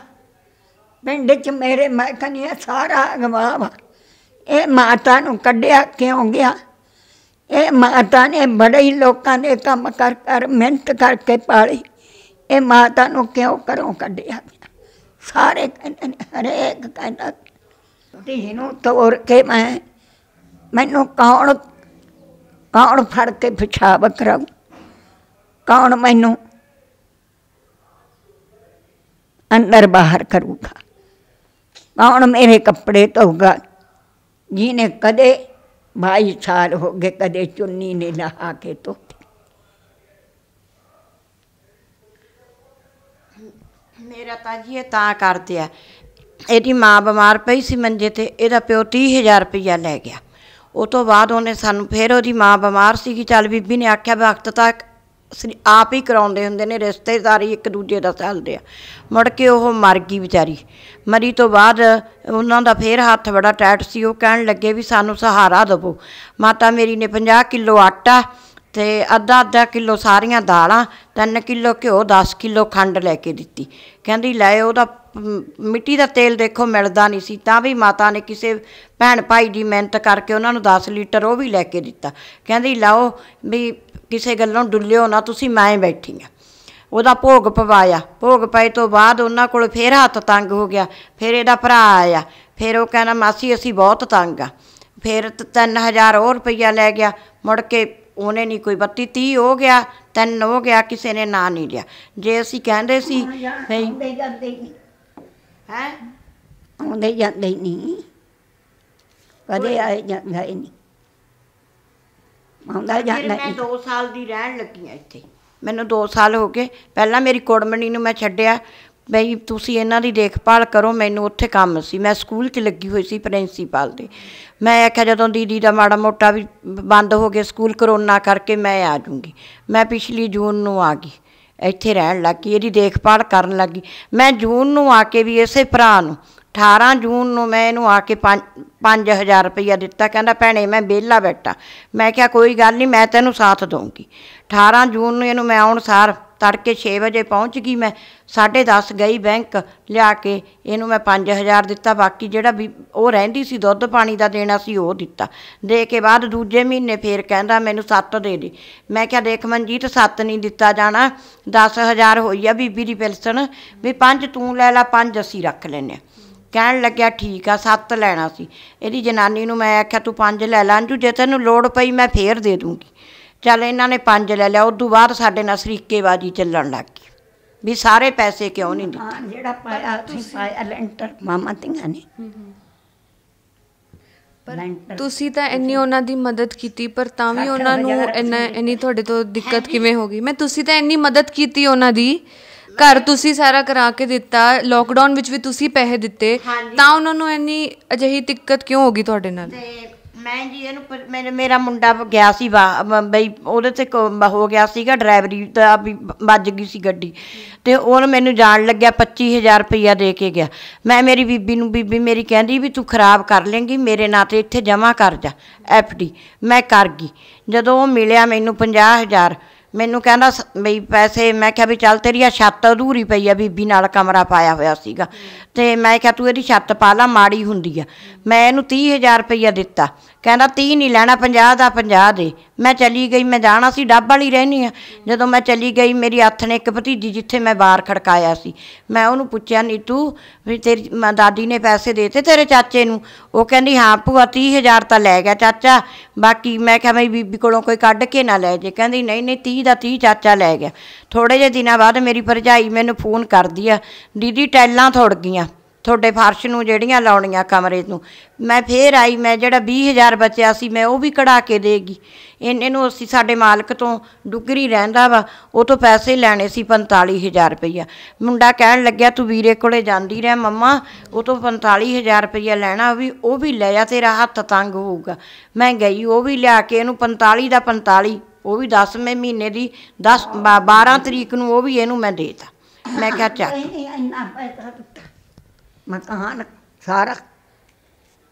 ਪਿੰਡ 'ਚ ਮੇਰੇ ਮੈਂ ਕਹਿੰਦੀ ਹਾਂ ਸਾਰਾ ਅਗਵਾ ਵਾ। ਇਹ ਮਾਤਾ ਨੂੰ ਕੱਢਿਆ ਕਿਉਂ ਗਿਆ? ਇਹ ਮਾਤਾ ਨੇ ਬੜੇ ਹੀ ਲੋਕਾਂ ਦੇ ਕੰਮ ਕਰ ਕਰ ਮਿਹਨਤ ਕਰਕੇ ਪਾਲੀ। ਇਹ ਮਾਤਾ ਨੂੰ ਕਿਉਂ ਘਰੋਂ ਕੱਢਿਆ ਗਿਆ? ਸਾਰੇ ਕਹਿੰਦੇ ਨੇ ਹਰੇਕ ਕਹਿੰਦਾ ਧੀ ਨੂੰ ਤੋਰ ਕੇ ਮੈਨੂੰ ਕੌਣ ਫੜ ਕੇ ਪਿਸ਼ਾਬ ਕਰਾਊ? ਕੌਣ ਮੈਨੂੰ ਅੰਦਰ ਬਾਹਰ ਕਰੂਗਾ? ਕੌਣ ਮੇਰੇ ਕੱਪੜੇ ਧੋਊਗਾ? ਜਿਹਨੇ ਕਦੇ 22 ਸਾਲ ਹੋ ਗਏ ਕਦੇ ਚੁੰਨੀ ਨੇ ਲਹਾ ਕੇ ਧੋਤੀ। ਮੇਰਾ ਤਾਂ ਜੀ ਇਹ ਤਾਂ ਕਰਦੇ ਆ ਇਹਦੀ ਮਾਂ ਬਿਮਾਰ ਪਈ ਸੀ ਮੰਜੇ 'ਤੇ ਇਹਦਾ ਪਿਓ 30,000 ਰੁਪਈਆ ਲੈ ਗਿਆ। ਉਹ ਤੋਂ ਬਾਅਦ ਉਹਨੇ ਸਾਨੂੰ ਫਿਰ ਉਹਦੀ ਮਾਂ ਬਿਮਾਰ ਸੀਗੀ ਚੱਲ ਬੀਬੀ ਨੇ ਆਖਿਆ ਵਕਤ ਤੱਕ ਆਪ ਹੀ ਕਰਾਉਂਦੇ ਹੁੰਦੇ ਨੇ ਰਿਸ਼ਤੇਦਾਰੀ ਇੱਕ ਦੂਜੇ ਦਾ ਚੱਲਦੇ ਆ। ਮੁੜ ਕੇ ਉਹ ਮਰ ਗਈ ਵਿਚਾਰੀ। ਮਰੀ ਤੋਂ ਬਾਅਦ ਉਹਨਾਂ ਦਾ ਫਿਰ ਹੱਥ ਬੜਾ ਟਾਈਟ ਸੀ। ਉਹ ਕਹਿਣ ਲੱਗੇ ਵੀ ਸਾਨੂੰ ਸਹਾਰਾ ਦੇਵੋ। ਮਾਤਾ ਮੇਰੀ ਨੇ 50 ਕਿਲੋ ਆਟਾ ਅਤੇ ਅੱਧਾ ਕਿਲੋ ਸਾਰੀਆਂ ਦਾਲਾਂ 3 ਕਿਲੋ ਘਿਓ 10 ਕਿਲੋ ਖੰਡ ਲੈ ਕੇ ਦਿੱਤੀ। ਕਹਿੰਦੀ ਲੈ ਉਹਦਾ ਮਿੱਟੀ ਦਾ ਤੇਲ ਦੇਖੋ ਮਿਲਦਾ ਨਹੀਂ ਸੀ ਤਾਂ ਵੀ ਮਾਤਾ ਨੇ ਕਿਸੇ ਭੈਣ ਭਾਈ ਦੀ ਮਿਹਨਤ ਕਰਕੇ ਉਹਨਾਂ ਨੂੰ 10 ਲੀਟਰ ਉਹ ਵੀ ਲੈ ਕੇ ਦਿੱਤਾ। ਕਹਿੰਦੀ ਲਾਓ ਵੀ ਕਿਸੇ ਗੱਲੋਂ ਡੁੱਲਿਓ ਨਾ ਤੁਸੀਂ ਮੈਂ ਬੈਠੀ ਹਾਂ। ਉਹਦਾ ਭੋਗ ਪਵਾਇਆ। ਭੋਗ ਪਏ ਤੋਂ ਬਾਅਦ ਉਹਨਾਂ ਕੋਲ ਫਿਰ ਹੱਥ ਤੰਗ ਹੋ ਗਿਆ। ਫਿਰ ਇਹਦਾ ਭਰਾ ਆਇਆ। ਫਿਰ ਉਹ ਕਹਿੰਦਾ ਮਾਸੀ ਅਸੀਂ ਬਹੁਤ ਤੰਗ ਆ। ਫਿਰ 3,000 ਹੋਰ ਰੁਪਈਆ ਲੈ ਗਿਆ। ਮੁੜ ਕੇ ਉਹਨੇ ਨਹੀਂ ਕੋਈ 32-30 ਹੋ ਗਿਆ 3 ਹੋ ਗਿਆ ਕਿਸੇ ਨੇ ਨਾਂ ਨਹੀਂ ਲਿਆ। ਜੇ ਅਸੀਂ ਕਹਿੰਦੇ ਸੀ ਹੈਂ ਆਉਂਦੇ ਜਾਂਦੇ ਹੀ ਨਹੀਂ ਕਦੇ ਆਏ ਜਾਂਦਾ ਹੀ ਨਹੀਂ ਆਉਂਦਾ ਜਾਂਦਾ। ਮੈਂ 2 ਸਾਲ ਦੀ ਰਹਿਣ ਲੱਗੀ ਹਾਂ ਇੱਥੇ। ਮੈਨੂੰ 2 ਸਾਲ ਹੋ ਗਏ। ਪਹਿਲਾਂ ਮੇਰੀ ਕੁੜਮਣੀ ਨੂੰ ਮੈਂ ਛੱਡਿਆ ਬਈ ਤੁਸੀਂ ਇਹਨਾਂ ਦੀ ਦੇਖਭਾਲ ਕਰੋ। ਮੈਨੂੰ ਉੱਥੇ ਕੰਮ ਸੀ ਮੈਂ ਸਕੂਲ 'ਚ ਲੱਗੀ ਹੋਈ ਸੀ ਪ੍ਰਿੰਸੀਪਲ ਦੇ। ਮੈਂ ਆਖਿਆ ਜਦੋਂ ਦੀਦੀ ਦਾ ਮਾੜਾ ਮੋਟਾ ਵੀ ਬੰਦ ਹੋ ਗਿਆ ਸਕੂਲ ਕਰੋਨਾ ਕਰਕੇ ਮੈਂ ਆ ਜੂੰਗੀ। ਮੈਂ ਪਿਛਲੀ ਜੂਨ ਨੂੰ ਆ ਗਈ ਇੱਥੇ ਰਹਿਣ ਲੱਗ ਗਈ ਇਹਦੀ ਦੇਖਭਾਲ ਕਰਨ ਲੱਗ ਗਈ। ਮੈਂ ਜੂਨ ਨੂੰ ਆ ਕੇ ਵੀ ਇਸੇ ਭਰਾ ਨੂੰ 18 ਜੂਨ ਨੂੰ ਮੈਂ ਇਹਨੂੰ ਆ ਕੇ 5,000 ਰੁਪਈਆ ਦਿੱਤਾ। ਕਹਿੰਦਾ ਭੈਣੇ ਮੈਂ ਵਿਹਲਾ ਬੈਠਾ। ਮੈਂ ਕਿਹਾ ਕੋਈ ਗੱਲ ਨਹੀਂ ਮੈਂ ਤੈਨੂੰ ਸਾਥ ਦਊਂਗੀ। 18 ਜੂਨ ਨੂੰ ਇਹਨੂੰ ਮੈਂ ਆਉਣ ਸਾਰ ਤੜਕੇ 6 ਵਜੇ ਪਹੁੰਚ ਗਈ। ਮੈਂ 10:30 ਗਈ ਬੈਂਕ ਲਿਆ ਕੇ ਇਹਨੂੰ ਮੈਂ 5,000 ਦਿੱਤਾ। ਬਾਕੀ ਜਿਹੜਾ ਵੀ ਉਹ ਰਹਿੰਦੀ ਸੀ ਦੁੱਧ ਪਾਣੀ ਦਾ ਦੇਣਾ ਸੀ ਉਹ ਦਿੱਤਾ। ਦੇ ਕੇ ਬਾਅਦ ਦੂਜੇ ਮਹੀਨੇ ਫੇਰ ਕਹਿੰਦਾ ਮੈਨੂੰ 7 ਦੇ ਦੇ। ਮੈਂ ਕਿਹਾ ਦੇਖ ਮਨਜੀਤ 7 ਨਹੀਂ ਦਿੱਤਾ ਜਾਣਾ 10,000 ਹੋਈ ਆ ਬੀਬੀ ਦੀ ਪੈਨਸ਼ਨ ਵੀ 5 ਤੂੰ ਲੈ ਲਾ 5 ਅਸੀਂ ਰੱਖ ਲੈਂਦੇ ਹਾਂ। ਕਹਿਣ ਲੱਗਿਆ ਠੀਕ ਆ 7 ਲੈਣਾ ਸੀ। ਇਹਦੀ ਜਨਾਨੀ ਨੂੰ ਮੈਂ ਆਖਿਆ ਤੂੰ 5 ਲੈ ਲਾ ਅੰਜੂ ਜੇ ਤੈਨੂੰ ਲੋੜ ਪਈ ਮੈਂ ਫੇਰ ਦੇ ਦੂੰਗੀ। ਚੱਲ ਇਹਨਾਂ ਨੇ 5 ਲੈ ਲਿਆ। ਉਦੋਂ ਬਾਅਦ ਸਾਡੇ ਨਾਲ ਸਰੀਕੇਬਾਜ਼ੀ ਚੱਲਣ ਲੱਗ ਗਈ ਵੀ ਸਾਰੇ ਪੈਸੇ ਕਿਉਂ ਨਹੀਂ ਦਿੱਤੇ। ਜਿਹੜਾ ਪਾਇਆ ਤੁਸੀਂ ਪਾਇਆ ਲੈਂਟਰ ਮਾਮਾ ਧੀਆਂ ਨੇ ਲੈਂਟਰ ਤੁਸੀਂ ਤਾਂ ਇੰਨੀ ਉਹਨਾਂ ਦੀ ਮਦਦ ਕੀਤੀ ਪਰ ਤਾਂ ਵੀ ਉਹਨਾਂ ਨੂੰ ਇੰਨੀ ਤੁਹਾਡੇ ਤੋਂ ਦਿੱਕਤ ਕਿਵੇਂ ਹੋ ਗਈ? ਤੁਸੀਂ ਤਾਂ ਇੰਨੀ ਮਦਦ ਕੀਤੀ ਉਹਨਾਂ ਦੀ, ਘਰ ਤੁਸੀਂ ਸਾਰਾ ਕਰਾ ਕੇ ਦਿੱਤਾ, ਲੋਕਡਾਊਨ ਵਿੱਚ ਵੀ ਤੁਸੀਂ ਪੈਸੇ ਦਿੱਤੇ, ਤਾਂ ਉਹਨਾਂ ਨੂੰ ਇੰਨੀ ਅਜਿਹੀ ਦਿੱਕਤ ਕਿਉਂ ਹੋ ਗਈ ਤੁਹਾਡੇ ਨਾਲ? ਤੇ ਮੈਂ ਜੀ ਇਹਨੂੰ ਮੇਰਾ ਮੁੰਡਾ ਗਿਆ ਸੀ ਬਈ ਉਹਦੇ 'ਤੇ ਹੋ ਗਿਆ ਸੀਗਾ, ਡਰਾਈਵਰੀ ਦਾ ਵੀ ਵੱਜ ਗਈ ਸੀ ਗੱਡੀ, ਅਤੇ ਉਹਨੂੰ ਮੈਨੂੰ ਜਾਣ ਲੱਗਿਆ 25,000 ਰੁਪਈਆ ਦੇ ਕੇ ਗਿਆ। ਮੈਂ ਮੇਰੀ ਬੀਬੀ ਮੇਰੀ ਕਹਿੰਦੀ ਵੀ ਤੂੰ ਖਰਾਬ ਕਰ ਲੇਂਗੀ, ਮੇਰੇ ਨਾਂ 'ਤੇ ਇੱਥੇ ਜਮ੍ਹਾਂ ਕਰ ਜਾ FD। ਮੈਂ ਕਰ ਗਈ। ਜਦੋਂ ਉਹ ਮਿਲਿਆ ਮੈਨੂੰ 50,000, ਮੈਨੂੰ ਕਹਿੰਦਾ ਬਈ ਪੈਸੇ, ਮੈਂ ਕਿਹਾ ਵੀ ਚੱਲ ਤੇਰੀ ਆ ਛੱਤ ਅਧੂਰੀ ਪਈ ਆ, ਬੀਬੀ ਨਾਲ ਕਮਰਾ ਪਾਇਆ ਹੋਇਆ ਸੀਗਾ, ਅਤੇ ਮੈਂ ਕਿਹਾ ਤੂੰ ਇਹਦੀ ਛੱਤ ਪਾ ਲਾ, ਮਾੜੀ ਹੁੰਦੀ ਆ। ਮੈਂ ਇਹਨੂੰ 30,000 ਰੁਪਈਆ ਦਿੱਤਾ। ਕਹਿੰਦਾ 30 ਨਹੀਂ ਲੈਣਾ, 50 ਦਾ 50 ਦੇ। ਮੈਂ ਚਲੀ ਗਈ, ਮੈਂ ਜਾਣਾ ਸੀ, ਡੱਬ ਵਾਲੀ ਰਹਿੰਦੀ ਆ। ਜਦੋਂ ਮੈਂ ਚਲੀ ਗਈ, ਮੇਰੀ ਹੱਥ ਨੇ ਇੱਕ ਭਤੀਜੀ ਜਿੱਥੇ ਮੈਂ ਬਾਹਰ ਖੜਕਾਇਆ ਸੀ, ਮੈਂ ਉਹਨੂੰ ਪੁੱਛਿਆ ਨੀਤੂ ਵੀ ਤੇਰੀ ਦਾਦੀ ਨੇ ਪੈਸੇ ਦੇਤੇ ਤੇਰੇ ਚਾਚੇ ਨੂੰ? ਉਹ ਕਹਿੰਦੀ ਹਾਂ ਭੂਆ 30,000 ਤਾਂ ਲੈ ਗਿਆ ਚਾਚਾ, ਬਾਕੀ ਮੈਂ ਕਿਹਾ ਬਈ ਬੀਬੀ ਕੋਲੋਂ ਕੋਈ ਕੱਢ ਕੇ ਨਾ ਲੈ ਜੇ। ਕਹਿੰਦੀ ਨਹੀਂ 30 ਦਾ 30 ਚਾਚਾ ਲੈ ਗਿਆ। ਥੋੜ੍ਹੇ ਜਿਹੇ ਦਿਨਾਂ ਬਾਅਦ ਮੇਰੀ ਭਰਜਾਈ ਮੈਨੂੰ ਫੋਨ ਕਰਦੀ ਆ, ਦੀਦੀ ਟੈਲਾਂ ਥੁੜ ਗਈਆਂ ਤੁਹਾਡੇ ਫਰਸ਼ ਨੂੰ ਜਿਹੜੀਆਂ ਲਾਉਣੀਆਂ ਕਮਰੇ ਨੂੰ। ਮੈਂ ਫੇਰ ਆਈ, ਮੈਂ ਜਿਹੜਾ 20,000 ਬਚਿਆ ਸੀ ਮੈਂ ਉਹ ਵੀ ਕਢਾ ਕੇ ਦੇਗੀ। ਇਹਨੇ ਨੂੰ ਅਸੀਂ ਸਾਡੇ ਮਾਲਕ ਤੋਂ ਡੁੱਗਰੀ ਰਹਿੰਦਾ ਵਾ, ਉਹ ਤੋਂ ਪੈਸੇ ਲੈਣੇ ਸੀ 45,000 ਰੁਪਈਆ। ਮੁੰਡਾ ਕਹਿਣ ਲੱਗਿਆ ਤੂੰ ਵੀਰੇ ਕੋਲੇ ਜਾਂਦੀ ਰਹਿ ਮੰਮਾ, ਉਹ ਤੋਂ 45,000 ਰੁਪਈਆ ਲੈਣਾ, ਉਹ ਵੀ ਲੈ ਜਾ, ਤੇਰਾ ਹੱਥ ਤੰਗ ਹੋਊਗਾ। ਮੈਂ ਗਈ, ਉਹ ਵੀ ਲਿਆ ਕੇ ਇਹਨੂੰ 45 ਦਾ 45, ਉਹ ਵੀ 10ਵੇਂ ਮਹੀਨੇ ਦੀ 12 ਤਰੀਕ ਨੂੰ ਉਹ ਵੀ ਇਹਨੂੰ ਮੈਂ ਦੇਤਾ। ਮੈਂ ਕਿਹਾ ਚੱਲ ਇੰਨਾ ਪੈਸਾ ਦਿੱਤਾ, ਮਕਾਨ ਸਾਰਾ।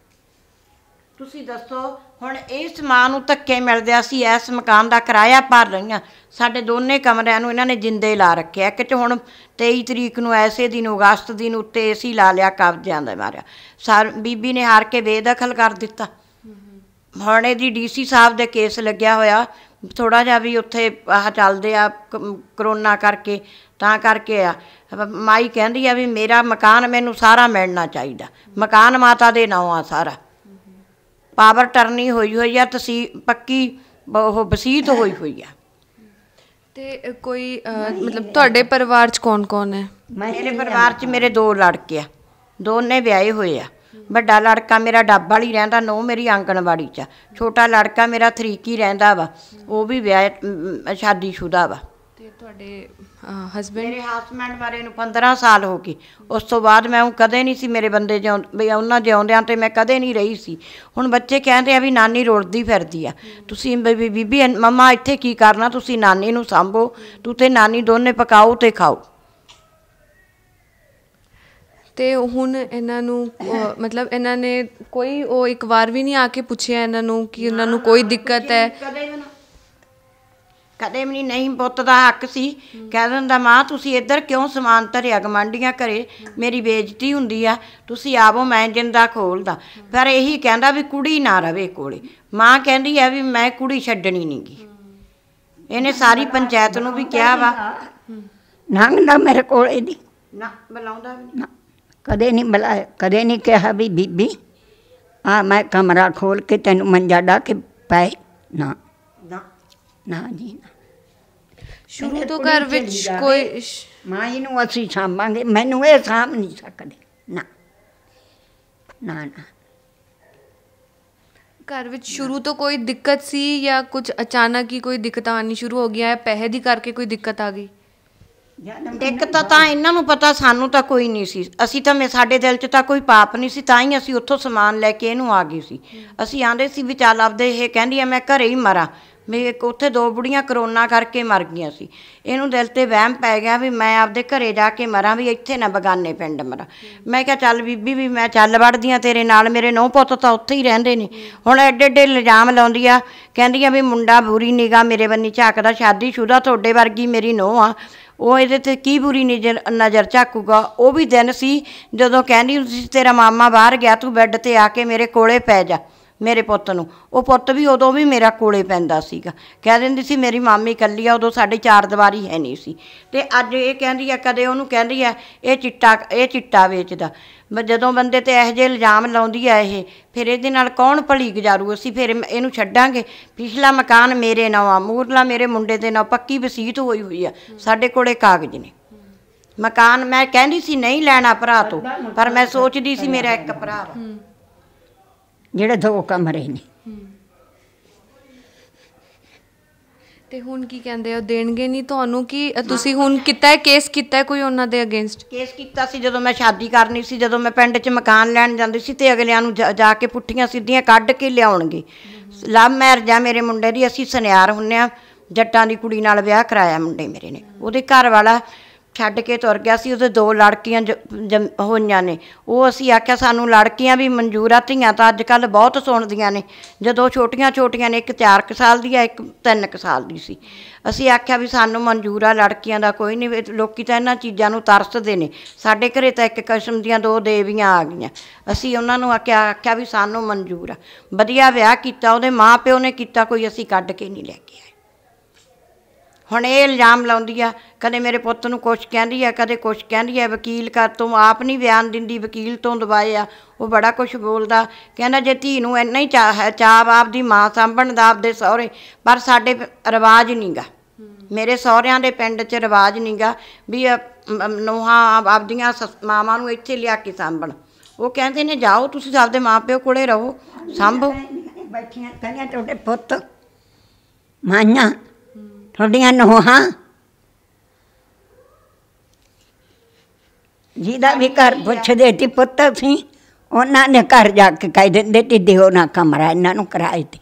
ਤੁਸੀਂ ਦੱਸੋ ਹੁਣ ਇਸ ਮਾਂ ਨੂੰ ਧੱਕੇ ਮਿਲਦੇ, ਅਸੀਂ ਇਸ ਮਕਾਨ ਦਾ ਕਿਰਾਇਆ ਭਰ ਰਹੀਆਂ। ਸਾਡੇ ਦੋਨੇ ਕਮਰਿਆਂ ਨੂੰ ਇਹਨਾਂ ਨੇ ਜਿੰਦੇ ਲਾ ਰੱਖਿਆ। ਇੱਕ 'ਚ ਹੁਣ 23 ਤਰੀਕ ਨੂੰ ਐਸੇ ਦਿਨ ਅਗਸਤ ਦਿਨ ਉੱਤੇ AC ਲਾ ਲਿਆ ਕਬਜ਼ਿਆਂ ਦਾ ਮਾਰਿਆ। ਬੀਬੀ ਨੇ ਹਾਰ ਕੇ ਬੇਦਖਲ ਕਰ ਦਿੱਤਾ। ਹੁਣ ਇਹਦੀ DC ਸਾਹਿਬ ਦੇ ਕੇਸ ਲੱਗਿਆ ਹੋਇਆ, ਥੋੜ੍ਹਾ ਜਿਹਾ ਵੀ ਉੱਥੇ ਆਹ ਚੱਲਦੇ ਆ ਕਰੋਨਾ ਕਰਕੇ, ਤਾਂ ਕਰਕੇ ਆ। ਮਾਈ ਕਹਿੰਦੀ ਆ ਵੀ ਮੇਰਾ ਮਕਾਨ ਮੈਨੂੰ ਸਾਰਾ ਮਿਲਣਾ ਚਾਹੀਦਾ, ਮਕਾਨ ਮਾਤਾ ਦੇ ਨਾਂ ਆ ਸਾਰਾ, ਪਾਵਰ ਟਰਨੀ ਹੋਈ ਆ, ਪੱਕੀ ਉਹ ਵਸੀਅਤ ਹੋਈ ਆ। ਤੇ ਕੋਈ ਮਤਲਬ ਤੁਹਾਡੇ ਪਰਿਵਾਰ 'ਚ ਕੌਣ ਕੌਣ ਹੈ? ਮੇਰੇ ਪਰਿਵਾਰ 'ਚ ਮੇਰੇ 2 ਲੜਕੇ ਆ, ਦੋਨੇ ਵਿਆਹੇ ਹੋਏ ਆ। ਵੱਡਾ ਲੜਕਾ ਮੇਰਾ ਡੱਬ ਵਾਲੀ ਰਹਿੰਦਾ, ਨੋ ਮੇਰੀ ਆਂਗਣਵਾੜੀ 'ਚ। ਛੋਟਾ ਲੜਕਾ ਮੇਰਾ ਥਰੀਕੀ ਰਹਿੰਦਾ ਵਾ, ਉਹ ਵੀ ਵਿਆਹ ਸ਼ਾਦੀशुदा ਵਾ। ਤੇ ਤੁਹਾਡੇ ਹਸਬੈਂਡ? ਮੇਰੇ ਹਸਬੈਂਡ ਬਾਰੇ ਨੂੰ 15 ਸਾਲ ਹੋ ਗਏ। ਉਸ ਤੋਂ ਬਾਅਦ ਮੈਂ ਕਦੇ ਨਹੀਂ ਸੀ, ਮੇਰੇ ਬੰਦੇ ਵੀ ਉਹਨਾਂ ਜਿਉਂਦਿਆਂ ਤੇ ਮੈਂ ਕਦੇ ਨਹੀਂ ਰਹੀ ਸੀ। ਹੁਣ ਬੱਚੇ ਕਹਿੰਦੇ ਆ ਵੀ ਨਾਨੀ ਰੁਲਦੀ ਫਿਰਦੀ ਆ, ਤੁਸੀਂ ਬੀਬੀ ਮੰਮਾ ਇੱਥੇ ਕੀ ਕਰਨਾ, ਤੁਸੀਂ ਨਾਨੀ ਨੂੰ ਸਾਂਭੋ, ਤੂੰ ਤੇ ਨਾਨੀ ਦੋਨੇ ਪਕਾਓ ਤੇ ਖਾਓ। ਤੇ ਹੁਣ ਇਹਨਾਂ ਨੂੰ ਮਤਲਬ ਇਹਨਾਂ ਨੇ ਕੋਈ ਉਹ ਇੱਕ ਵਾਰ ਵੀ ਨਹੀਂ ਆ ਕੇ ਪੁੱਛਿਆ ਇਹਨਾਂ ਨੂੰ ਕਿ ਉਹਨਾਂ ਨੂੰ ਕੋਈ ਦਿੱਕਤ ਹੈ? ਕਦੇ ਵੀ ਨਹੀਂ। ਪੁੱਤ ਦਾ ਹੱਕ ਸੀ, ਕਹਿ ਦਿੰਦਾ ਮਾਂ ਤੁਸੀਂ ਇੱਧਰ ਕਿਉਂ ਸਮਾਨ ਧਰਿਆ ਗਵਾਂਢੀਆਂ ਘਰੇ, ਮੇਰੀ ਬੇਇੱਜ਼ਤੀ ਹੁੰਦੀ ਆ, ਤੁਸੀਂ ਆਵੋ ਮੈਂ ਜਿੰਦਾ ਖੋਲਦਾ। ਪਰ ਇਹੀ ਕਹਿੰਦਾ ਵੀ ਕੁੜੀ ਨਾ ਰਵੇ ਕੋਲੇ। ਮਾਂ ਕਹਿੰਦੀ ਆ ਵੀ ਮੈਂ ਕੁੜੀ ਛੱਡਣੀ ਨਹੀਂ ਗੀ। ਇਹਨੇ ਸਾਰੀ ਪੰਚਾਇਤ ਨੂੰ ਵੀ ਕਿਹਾ ਵਾ, ਲੰਘਦਾ ਮੇਰੇ ਕੋਲੇ ਦੀ ਨਾ ਬੁਲਾਉਂਦਾ ਵੀ ਨਹੀਂ, ਕਦੇ ਨਹੀਂ ਬੁਲਾਇਆ, ਕਦੇ ਨਹੀਂ ਕਿਹਾ ਵੀ ਬੀਬੀ ਆ ਮੈਂ ਕਮਰਾ ਖੋਲ ਕੇ ਤੈਨੂੰ ਮੰਜਾ ਡਾ ਕੇ ਪਏ, ਨਾ ਨਾ ਜੀ ਨਾ। ਸ਼ੁਰੂ ਤੋਂ ਘਰ ਵਿੱਚ ਕੋਈ ਮਾਂ ਨੂੰ ਅਸੀਂ ਸਾਂਭਾਂਗੇ, ਮੈਨੂੰ ਇਹ ਸਾਂਭ ਨਹੀਂ ਸਕਦੇ, ਨਾ ਨਾ ਨਾ। ਘਰ ਵਿੱਚ ਸ਼ੁਰੂ ਤੋਂ ਕੋਈ ਦਿੱਕਤ ਸੀ ਜਾਂ ਕੁਝ ਅਚਾਨਕ ਹੀ ਕੋਈ ਦਿੱਕਤਾਂ ਆਉਣੀ ਸ਼ੁਰੂ ਹੋ ਗਈਆਂ, ਪੈਸੇ ਦੀ ਕਰਕੇ ਕੋਈ ਦਿੱਕਤ ਆ ਗਈ? ਦਿੱਕਤ ਤਾਂ ਇਹਨਾਂ ਨੂੰ ਪਤਾ, ਸਾਨੂੰ ਤਾਂ ਕੋਈ ਨਹੀਂ ਸੀ। ਅਸੀਂ ਤਾਂ ਸਾਡੇ ਦਿਲ 'ਚ ਤਾਂ ਕੋਈ ਪਾਪ ਨਹੀਂ ਸੀ, ਤਾਂ ਹੀ ਅਸੀਂ ਉੱਥੋਂ ਸਮਾਨ ਲੈ ਕੇ ਇਹਨੂੰ ਆ ਗਏ ਸੀ। ਅਸੀਂ ਆਂਦੇ ਸੀ ਵੀ ਚੱਲ ਆਪਦੇ, ਇਹ ਕਹਿੰਦੀ ਆ ਮੈਂ ਘਰੇ ਹੀ ਮਰਾਂ, ਵੀ ਉੱਥੇ 2 ਬੁੜੀਆਂ ਕਰੋਨਾ ਕਰਕੇ ਮਰ ਗਈਆਂ ਸੀ। ਇਹਨੂੰ ਦਿਲ 'ਤੇ ਵਹਿਮ ਪੈ ਗਿਆ ਵੀ ਮੈਂ ਆਪਦੇ ਘਰੇ ਜਾ ਕੇ ਮਰਾਂ, ਵੀ ਇੱਥੇ ਨਾ ਬਗਾਨੇ ਪਿੰਡ ਮਰਾਂ। ਮੈਂ ਕਿਹਾ ਚੱਲ ਬੀਬੀ ਵੀ ਮੈਂ ਚੱਲ ਵੜਦੀ ਹਾਂ ਤੇਰੇ ਨਾਲ, ਮੇਰੇ ਨੂੰਹ ਪੁੱਤ ਤਾਂ ਉੱਥੇ ਹੀ ਰਹਿੰਦੇ ਨੇ। ਹੁਣ ਐਡੇ ਇਲਜ਼ਾਮ ਲਾਉਂਦੀ ਆ, ਕਹਿੰਦੀ ਆ ਵੀ ਮੁੰਡਾ ਬੁਰੀ ਨਿਗਾਹ ਮੇਰੇ ਬੰਨੀ ਝਾਕਦਾ, ਸ਼ਾਦੀशुदा ਤੁਹਾਡੇ ਵਰਗੀ ਮੇਰੀ ਨੂੰਹ ਆ, ਉਹ ਇਹਦੇ 'ਤੇ ਕੀ ਬੁਰੀ ਨਜ਼ਰ ਝਾਕੂਗਾ। ਉਹ ਵੀ ਦਿਨ ਸੀ ਜਦੋਂ ਕਹਿੰਦੀ ਹੁੰਦੀ ਸੀ ਤੇਰਾ ਮਾਮਾ ਬਾਹਰ ਗਿਆ, ਤੂੰ ਬੈੱਡ 'ਤੇ ਆ ਕੇ ਮੇਰੇ ਕੋਲੇ ਪੈ ਜਾ ਮੇਰੇ ਪੁੱਤ ਨੂੰ। ਉਹ ਪੁੱਤ ਵੀ ਉਦੋਂ ਵੀ ਮੇਰਾ ਕੋਲੇ ਪੈਂਦਾ ਸੀਗਾ। ਕਹਿ ਦਿੰਦੀ ਸੀ ਮੇਰੀ ਮਾਮੀ ਇਕੱਲੀ ਆ, ਉਦੋਂ ਸਾਡੇ 4 ਦੀਵਾਰੀ ਹੈ ਨਹੀਂ ਸੀ। ਅਤੇ ਅੱਜ ਇਹ ਕਹਿੰਦੀ ਆ, ਕਦੇ ਉਹਨੂੰ ਕਹਿੰਦੀ ਆ ਇਹ ਚਿੱਟਾ ਵੇਚਦਾ। ਜਦੋਂ ਬੰਦੇ 'ਤੇ ਇਹੋ ਜਿਹੇ ਇਲਜ਼ਾਮ ਲਾਉਂਦੀ ਆ ਇਹ, ਫਿਰ ਇਹਦੇ ਨਾਲ ਕੌਣ ਭਲੀ ਗੁਜ਼ਾਰੂ? ਅਸੀਂ ਫਿਰ ਇਹਨੂੰ ਛੱਡਾਂਗੇ? ਪਿਛਲਾ ਮਕਾਨ ਮੇਰੇ ਨਾਂ ਆ, ਮੂਰਲਾ ਮੇਰੇ ਮੁੰਡੇ ਦੇ ਨਾਂ, ਪੱਕੀ ਵਸੀਅਤ ਹੋਈ ਆ, ਸਾਡੇ ਕੋਲੇ ਕਾਗਜ਼ ਨੇ। ਮਕਾਨ ਮੈਂ ਕਹਿੰਦੀ ਸੀ ਨਹੀਂ ਲੈਣਾ ਭਰਾ ਤੋਂ, ਪਰ ਮੈਂ ਸੋਚਦੀ ਸੀ ਮੇਰਾ ਇੱਕ ਭਰਾ ਵਾ। ਜਿਹੜੇ 2 ਕਮਰੇ ਨੇ। ਤੇ ਹੁਣ ਕੀ ਕਹਿੰਦੇ, ਉਹ ਦੇਣਗੇ ਨਹੀਂ ਤੁਹਾਨੂੰ? ਕਿ ਤੁਸੀਂ ਹੁਣ ਕੀਤਾ ਹੈ, ਕੇਸ ਕੀਤਾ ਹੈ ਕੋਈ ਉਹਨਾਂ ਦੇ ਅਗੇਂਸਟ? ਕੇਸ ਕੀਤਾ ਸੀ ਜਦੋਂ ਮੈਂ ਸ਼ਾਦੀ ਕਰਨੀ ਸੀ, ਜਦੋਂ ਮੈਂ ਪਿੰਡ 'ਚ ਮਕਾਨ ਲੈਣ ਜਾਂਦੀ ਸੀ ਤੇ ਅਗਲਿਆਂ ਨੂੰ ਜਾ ਕੇ ਪੁੱਠੀਆਂ ਸਿੱਧੀਆਂ ਕੱਢ ਕੇ ਲਿਆਉਣਗੇ। ਲਵ ਮੈਰਿਜ ਆ ਮੇਰੇ ਮੁੰਡੇ ਦੀ, ਅਸੀਂ ਸੁਨਿਆਰ ਹੁੰਦੇ ਹਾਂ, ਜੱਟਾਂ ਦੀ ਕੁੜੀ ਨਾਲ ਵਿਆਹ ਕਰਾਇਆ ਮੁੰਡੇ ਮੇਰੇ ਨੇ। ਉਹਦੇ ਘਰ ਵਾਲਾ ਛੱਡ ਕੇ ਤੁਰ ਗਿਆ ਸੀ, ਉਹਦੇ 2 ਲੜਕੀਆਂ ਹੋਈਆਂ ਨੇ। ਉਹ ਅਸੀਂ ਆਖਿਆ ਸਾਨੂੰ ਲੜਕੀਆਂ ਵੀ ਮਨਜ਼ੂਰ ਆ, ਧੀਆਂ ਤਾਂ ਅੱਜ ਕੱਲ੍ਹ ਬਹੁਤ ਸੁਣਦੀਆਂ ਨੇ। ਜਦੋਂ ਛੋਟੀਆਂ ਛੋਟੀਆਂ ਨੇ, ਇੱਕ 4 ਕੁ ਸਾਲ ਦੀ ਆ, ਇੱਕ 3 ਕੁ ਸਾਲ ਦੀ ਸੀ। ਅਸੀਂ ਆਖਿਆ ਵੀ ਸਾਨੂੰ ਮਨਜ਼ੂਰ ਆ, ਲੜਕੀਆਂ ਦਾ ਕੋਈ ਨਹੀਂ। ਲੋਕੀ ਤਾਂ ਇਹਨਾਂ ਚੀਜ਼ਾਂ ਨੂੰ ਤਰਸਦੇ ਨੇ। ਸਾਡੇ ਘਰੇ ਤਾਂ ਇੱਕ ਕਿਸਮ ਦੀਆਂ 2 ਦੇਵੀਆਂ ਆ ਗਈਆਂ। ਅਸੀਂ ਉਹਨਾਂ ਨੂੰ ਆਖਿਆ ਵੀ ਸਾਨੂੰ ਮਨਜ਼ੂਰ ਆ। ਵਧੀਆ ਵਿਆਹ ਕੀਤਾ, ਉਹਦੇ ਮਾਂ ਪਿਓ ਨੇ ਕੀਤਾ, ਕੋਈ ਅਸੀਂ ਕੱਢ ਕੇ ਨਹੀਂ ਲੈ ਕੇ ਆਏ। ਹੁਣ ਇਹ ਇਲਜ਼ਾਮ ਲਾਉਂਦੀ ਆ, ਕਦੇ ਮੇਰੇ ਪੁੱਤ ਨੂੰ ਕੁਛ ਕਹਿੰਦੀ ਆ, ਕਦੇ ਕੁਛ ਕਹਿੰਦੀ ਆ। ਵਕੀਲ ਤੋਂ ਆਪ ਨਹੀਂ ਬਿਆਨ ਦਿੰਦੀ, ਵਕੀਲ ਤੋਂ ਦਵਾਏ ਆ। ਉਹ ਬੜਾ ਕੁਛ ਬੋਲਦਾ, ਕਹਿੰਦਾ ਜੇ ਧੀ ਨੂੰ ਇੰਨਾ ਹੀ ਚਾਅ ਆਪਦੀ ਮਾਂ ਸਾਂਭਣ ਦਾ, ਆਪਦੇ ਸਹੁਰੇ, ਪਰ ਸਾਡੇ ਰਿਵਾਜ਼ ਨਹੀਂ ਗਾ। ਮੇਰੇ ਸਹੁਰਿਆਂ ਦੇ ਪਿੰਡ 'ਚ ਰਿਵਾਜ਼ ਨਹੀਂ ਗਾ ਵੀ ਨੂੰਹਾਂ ਆਪਦੀਆਂ ਮਾਵਾਂ ਨੂੰ ਇੱਥੇ ਲਿਆ ਕੇ ਸਾਂਭਣ। ਉਹ ਕਹਿੰਦੇ ਨੇ ਜਾਓ ਤੁਸੀਂ ਆਪਦੇ ਮਾਂ ਪਿਓ ਕੋਲੇ ਰਹੋ, ਸਾਂਭੋ। ਬੈਠੀਆਂ ਕਹਿੰਦੀਆਂ ਤੁਹਾਡੇ ਪੁੱਤ ਮਾਈਆਂ, ਤੁਹਾਡੀਆਂ ਨੂੰਹਾਂ, ਜਿਹਦਾ ਵੀ ਘਰ ਪੁੱਛਦੇ ਸੀ ਪੁੱਤ ਅਸੀਂ, ਉਹਨਾਂ ਨੇ ਘਰ ਜਾ ਕੇ ਕਹਿ ਦਿੰਦੇ ਤੀ ਦਿਓ ਨਾ ਕਮਰਾ ਇਹਨਾਂ ਨੂੰ ਕਿਰਾਏ 'ਤੇ।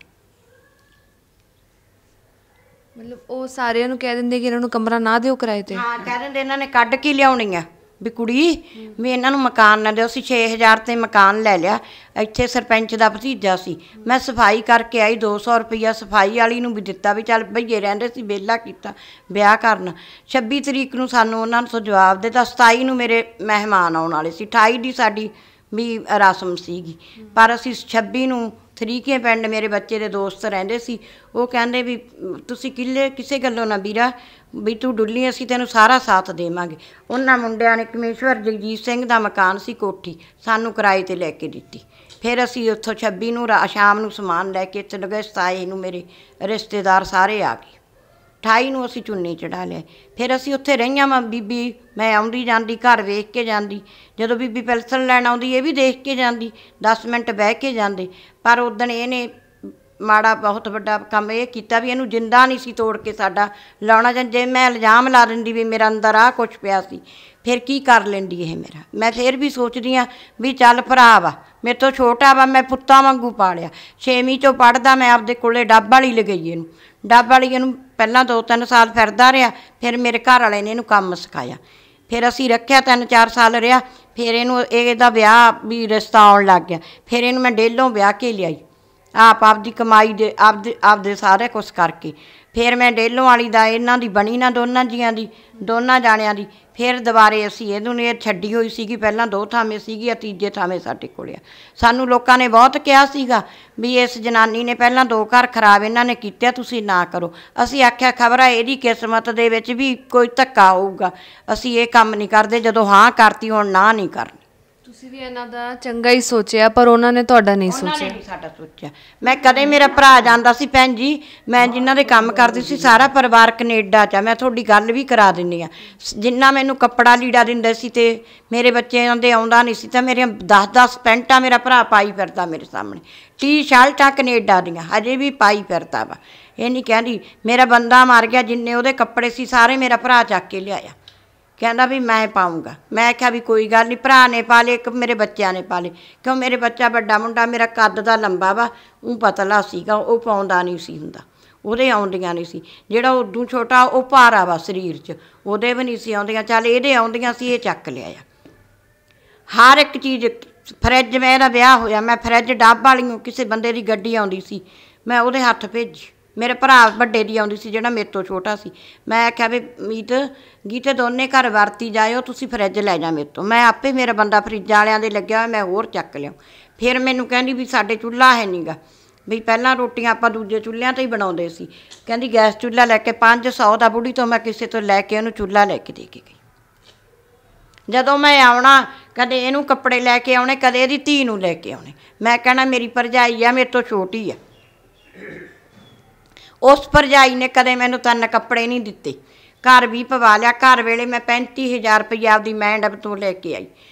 ਮਤਲਬ ਉਹ ਸਾਰਿਆਂ ਨੂੰ ਕਹਿ ਦਿੰਦੇ ਕਿ ਇਹਨਾਂ ਨੂੰ ਕਮਰਾ ਨਾ ਦਿਓ ਕਿਰਾਏ 'ਤੇ? ਹਾਂ, ਕਹਿ ਦਿੰਦੇ ਇਹਨਾਂ ਨੇ ਕੱਢ ਕੇ ਲਿਆਉਣੀ ਆ ਵੀ ਕੁੜੀ, ਵੀ ਇਹਨਾਂ ਨੂੰ ਮਕਾਨ ਨਾ ਦਿਓ। ਅਸੀਂ 6000 'ਤੇ ਮਕਾਨ ਲੈ ਲਿਆ। ਇੱਥੇ ਸਰਪੰਚ ਦਾ ਭਤੀਜਾ ਸੀ, ਮੈਂ ਸਫਾਈ ਕਰਕੇ ਆਈ, 200 ਰੁਪਈਆ ਸਫਾਈ ਵਾਲੀ ਨੂੰ ਵੀ ਦਿੱਤਾ ਵੀ ਚੱਲ ਭਈਏ ਰਹਿੰਦੇ ਸੀ, ਵਿਹਲਾ ਕੀਤਾ ਵਿਆਹ ਕਰਨ। 26 ਤਰੀਕ ਨੂੰ ਸਾਨੂੰ ਉਹਨਾਂ ਨੂੰ ਜਵਾਬ ਦਿੱਤਾ। 27 ਨੂੰ ਮੇਰੇ ਮਹਿਮਾਨ ਆਉਣ ਵਾਲੇ ਸੀ, 28 ਦੀ ਸਾਡੀ ਵੀ ਰਸਮ ਸੀਗੀ, ਪਰ ਅਸੀਂ 26 ਨੂੰ ਤਰੀਕੇ ਪਿੰਡ ਮੇਰੇ ਬੱਚੇ ਦੇ ਦੋਸਤ ਰਹਿੰਦੇ ਸੀ। ਉਹ ਕਹਿੰਦੇ ਵੀ ਤੁਸੀਂ ਕਿਸੇ ਗੱਲੋਂ ਨਾ ਵੀਰਾ ਵੀ ਤੂੰ ਡੁੱਲੀ, ਅਸੀਂ ਤੈਨੂੰ ਸਾਰਾ ਸਾਥ ਦੇਵਾਂਗੇ। ਉਹਨਾਂ ਮੁੰਡਿਆਂ ਨੇ ਕਮੇਸ਼ਵਰ ਜਗਜੀਤ ਸਿੰਘ ਦਾ ਮਕਾਨ ਸੀ, ਕੋਠੀ ਸਾਨੂੰ ਕਿਰਾਏ 'ਤੇ ਲੈ ਕੇ ਦਿੱਤੀ। ਫਿਰ ਅਸੀਂ ਉੱਥੋਂ 26 ਨੂੰ ਸ਼ਾਮ ਨੂੰ ਸਮਾਨ ਲੈ ਕੇ ਚਲੇ ਗਏ। 27 ਨੂੰ ਮੇਰੇ ਰਿਸ਼ਤੇਦਾਰ ਸਾਰੇ ਆ ਗਏ। 28 ਨੂੰ ਅਸੀਂ ਚੁੰਨੀ ਚੜ੍ਹਾ ਲਿਆ। ਫਿਰ ਅਸੀਂ ਉੱਥੇ ਰਹੀਆਂ ਵਾ। ਬੀਬੀ ਮੈਂ ਆਉਂਦੀ ਜਾਂਦੀ ਘਰ ਵੇਖ ਕੇ ਜਾਂਦੀ, ਜਦੋਂ ਬੀਬੀ ਪੈਨਸ਼ਨ ਲੈਣ ਆਉਂਦੀ ਇਹ ਵੀ ਦੇਖ ਕੇ ਜਾਂਦੀ, 10 ਮਿੰਟ ਬਹਿ ਕੇ ਜਾਂਦੇ। ਪਰ ਉਦਣ ਇਹਨੇ ਮਾੜਾ ਬਹੁਤ ਵੱਡਾ ਕੰਮ ਇਹ ਕੀਤਾ ਵੀ ਇਹਨੂੰ ਜਿੰਦਾ ਨਹੀਂ ਸੀ ਤੋੜ ਕੇ ਸਾਡਾ ਲਾਉਣਾ। ਜੇ ਮੈਂ ਇਲਜ਼ਾਮ ਲਾ ਦਿੰਦੀ ਵੀ ਮੇਰਾ ਅੰਦਰ ਆਹ ਕੁਛ ਪਿਆ ਸੀ, ਫਿਰ ਕੀ ਕਰ ਲੈਂਦੀ ਇਹ ਮੇਰਾ। ਮੈਂ ਫਿਰ ਵੀ ਸੋਚਦੀ ਹਾਂ ਵੀ ਚੱਲ ਭਰਾ ਵਾ, ਮੇਰੇ ਤੋਂ ਛੋਟਾ ਵਾ, ਮੈਂ ਪੁੱਤਾਂ ਵਾਂਗੂ ਪਾਲਿਆ। 6ਵੀਂ 'ਚੋਂ ਪੜ੍ਹਦਾ, ਮੈਂ ਆਪਦੇ ਕੋਲੇ ਡੱਬ ਵਾਲੀ ਲਗਾਈ ਇਹਨੂੰ। ਡੱਬ ਵਾਲੀ ਇਹਨੂੰ ਪਹਿਲਾਂ 2-3 ਸਾਲ ਫਿਰਦਾ ਰਿਹਾ, ਫਿਰ ਮੇਰੇ ਘਰ ਵਾਲੇ ਨੇ ਇਹਨੂੰ ਕੰਮ ਸਿਖਾਇਆ। ਫਿਰ ਅਸੀਂ ਰੱਖਿਆ, 3-4 ਸਾਲ ਰਿਹਾ। ਫਿਰ ਇਹਨੂੰ ਇਹਦਾ ਵਿਆਹ ਵੀ ਰਿਸ਼ਤਾ ਆਉਣ ਲੱਗ ਗਿਆ। ਫਿਰ ਇਹਨੂੰ ਮੈਂ ਡੇਲੋਂ ਵਿਆਹ ਕੇ ਲਿਆਈ, ਆਪਦੀ ਕਮਾਈ ਦੇ ਆਪਦੇ ਸਾਰੇ ਕੁਛ ਕਰਕੇ। ਫਿਰ ਮੈਂ ਡੇਲੋਂ ਵਾਲੀ ਦਾ ਇਹਨਾਂ ਦੀ ਬਣੀ ਨਾ, ਦੋਨਾਂ ਜਾਣਿਆਂ ਦੀ। ਫਿਰ ਦੁਬਾਰੇ ਅਸੀਂ ਇਹਨੂੰ ਇਹ ਛੱਡੀ ਹੋਈ ਸੀਗੀ, ਪਹਿਲਾਂ 2 ਥਾਵੇਂ ਸੀਗੀ ਆ, ਤੀਜੇ ਥਾਵੇਂ ਸਾਡੇ ਕੋਲ ਆ। ਸਾਨੂੰ ਲੋਕਾਂ ਨੇ ਬਹੁਤ ਕਿਹਾ ਸੀਗਾ ਵੀ ਇਸ ਜਨਾਨੀ ਨੇ ਪਹਿਲਾਂ 2 ਘਰ ਖਰਾਬ ਇਹਨਾਂ ਨੇ ਕੀਤੇ, ਤੁਸੀਂ ਨਾ ਕਰੋ। ਅਸੀਂ ਆਖਿਆ ਖਬਰ ਆ ਇਹਦੀ ਕਿਸਮਤ ਦੇ ਵਿੱਚ ਵੀ ਕੋਈ ਧੱਕਾ ਹੋਊਗਾ, ਅਸੀਂ ਇਹ ਕੰਮ ਨਹੀਂ ਕਰਦੇ। ਜਦੋਂ ਹਾਂ ਕਰਤੀ, ਹੁਣ ਨਾ ਨਹੀਂ ਕਰਨੀ। ਤੁਸੀਂ ਵੀ ਇਹਨਾਂ ਦਾ ਚੰਗਾ ਹੀ ਸੋਚਿਆ, ਪਰ ਉਹਨਾਂ ਨੇ ਤੁਹਾਡਾ ਨਹੀਂ ਸੋਚਿਆ। ਉਹਨਾਂ ਨੇ ਨਹੀਂ ਸਾਡਾ ਸੋਚਿਆ। ਮੈਂ ਕਦੇ, ਮੇਰਾ ਭਰਾ ਜਾਂਦਾ ਸੀ ਭੈਣ ਜੀ, ਮੈਂ ਜਿਨ੍ਹਾਂ ਦੇ ਕੰਮ ਕਰਦੀ ਸੀ, ਸਾਰਾ ਪਰਿਵਾਰ ਕਨੇਡਾ 'ਚ ਆ। ਮੈਂ ਤੁਹਾਡੀ ਗੱਲ ਵੀ ਕਰਾ ਦਿੰਦੀ ਹਾਂ। ਜਿੰਨਾ ਮੈਨੂੰ ਕੱਪੜਾ ਲੀੜਾ ਦਿੰਦੇ ਸੀ ਤੇ ਮੇਰੇ ਬੱਚਿਆਂ ਦੇ ਆਉਂਦਾ ਨਹੀਂ ਸੀ, ਤਾਂ ਮੇਰੀਆਂ 10-10 ਪੈਂਟਾਂ ਮੇਰਾ ਭਰਾ ਪਾਈ ਫਿਰਦਾ ਮੇਰੇ ਸਾਹਮਣੇ, ਟੀ-ਸ਼ਰਟਾਂ ਕਨੇਡਾ ਦੀਆਂ ਹਜੇ ਵੀ ਪਾਈ ਫਿਰਦਾ ਵਾ। ਇਹ ਨਹੀਂ ਕਹਿੰਦੀ ਮੇਰਾ ਬੰਦਾ ਮਰ ਗਿਆ, ਜਿੰਨੇ ਉਹਦੇ ਕੱਪੜੇ ਸੀ ਸਾਰੇ ਮੇਰਾ ਭਰਾ ਚੱਕ ਕੇ ਲਿਆਇਆ, ਕਹਿੰਦਾ ਵੀ ਮੈਂ ਪਾਊਂਗਾ। ਮੈਂ ਕਿਹਾ ਵੀ ਕੋਈ ਗੱਲ ਨਹੀਂ, ਭਰਾ ਨੇ ਪਾ ਲਏ, ਇੱਕ ਮੇਰੇ ਬੱਚਿਆਂ ਨੇ ਪਾ ਲਏ। ਕਿਉਂ ਮੇਰੇ ਬੱਚਾ ਵੱਡਾ ਮੁੰਡਾ ਮੇਰਾ ਕੱਦ ਦਾ ਲੰਬਾ ਵਾ, ਉਹ ਪਤਲਾ ਸੀਗਾ, ਉਹ ਪਾਉਂਦਾ ਨਹੀਂ ਸੀ ਹੁੰਦਾ, ਉਹਦੇ ਆਉਂਦੀਆਂ ਨਹੀਂ ਸੀ। ਜਿਹੜਾ ਉਦੋਂ ਛੋਟਾ ਉਹ ਭਾਰਾ ਵਾ ਸਰੀਰ 'ਚ, ਉਹਦੇ ਵੀ ਨਹੀਂ ਸੀ ਆਉਂਦੀਆਂ। ਚੱਲ ਇਹਦੇ ਆਉਂਦੀਆਂ ਸੀ, ਇਹ ਚੱਕ ਲਿਆ ਆ ਹਰ ਇੱਕ ਚੀਜ਼। ਫਰਿੱਜ, ਮੈਂ ਇਹਦਾ ਵਿਆਹ ਹੋਇਆ, ਮੈਂ ਫਰਿੱਜ ਡੱਬ ਵਾਲੀਆਂ ਕਿਸੇ ਬੰਦੇ ਦੀ ਗੱਡੀ ਆਉਂਦੀ ਸੀ, ਮੈਂ ਉਹਦੇ ਹੱਥ ਭੇਜੀ। ਮੇਰੇ ਭਰਾ ਵੱਡੇ ਦੀ ਆਉਂਦੀ ਸੀ, ਜਿਹੜਾ ਮੇਰੇ ਤੋਂ ਛੋਟਾ ਸੀ। ਮੈਂ ਆਖਿਆ ਵੀ ਮੀਤ ਗੀਤੇ ਦੋਨੇ ਘਰ ਵਰਤੀ ਜਾਇਓ, ਤੁਸੀਂ ਫਰਿੱਜ ਲੈ ਜਾ ਮੇਰੇ ਤੋਂ। ਮੈਂ ਆਪੇ, ਮੇਰਾ ਬੰਦਾ ਫਰਿੱਜਾਂ ਵਾਲਿਆਂ ਦੇ ਲੱਗਿਆ ਹੋਇਆ, ਮੈਂ ਹੋਰ ਚੱਕ ਲਿਆ। ਫਿਰ ਮੈਨੂੰ ਕਹਿੰਦੀ ਵੀ ਸਾਡੇ ਚੁੱਲ੍ਹਾ ਹੈ ਨਹੀਂ ਗਾ, ਵੀ ਪਹਿਲਾਂ ਰੋਟੀਆਂ ਆਪਾਂ ਦੂਜੇ ਚੁੱਲ੍ਹਿਆਂ 'ਤੇ ਹੀ ਬਣਾਉਂਦੇ ਸੀ। ਕਹਿੰਦੀ ਗੈਸ ਚੁੱਲ੍ਹਾ ਲੈ ਕੇ 500 ਦਾ ਬੁੜੀ ਤੋਂ ਮੈਂ ਕਿਸੇ ਤੋਂ ਲੈ ਕੇ ਉਹਨੂੰ ਚੁੱਲ੍ਹਾ ਲੈ ਕੇ ਦੇ ਕੇ ਗਈ। ਜਦੋਂ ਮੈਂ ਆਉਣਾ, ਕਦੇ ਇਹਨੂੰ ਕੱਪੜੇ ਲੈ ਕੇ ਆਉਣੇ, ਕਦੇ ਇਹਦੀ ਧੀ ਨੂੰ ਲੈ ਕੇ ਆਉਣੇ। ਮੈਂ ਕਹਿਣਾ ਮੇਰੀ ਭਰਜਾਈ ਆ, ਮੇਰੇ ਤੋਂ ਛੋਟੀ ਆ। ਉਸ ਭਰਜਾਈ ਨੇ ਕਦੇ ਮੈਨੂੰ 3 ਕੱਪੜੇ ਨਹੀਂ ਦਿੱਤੇ, ਘਰ ਵੀ ਪਵਾ ਲਿਆ। ਘਰ ਵੇਲੇ ਮੈਂ 35,000 ਰੁਪਈਆ ਆਪਦੀ ਮੈਡਮ ਤੋਂ ਲੈ ਕੇ ਆਈ।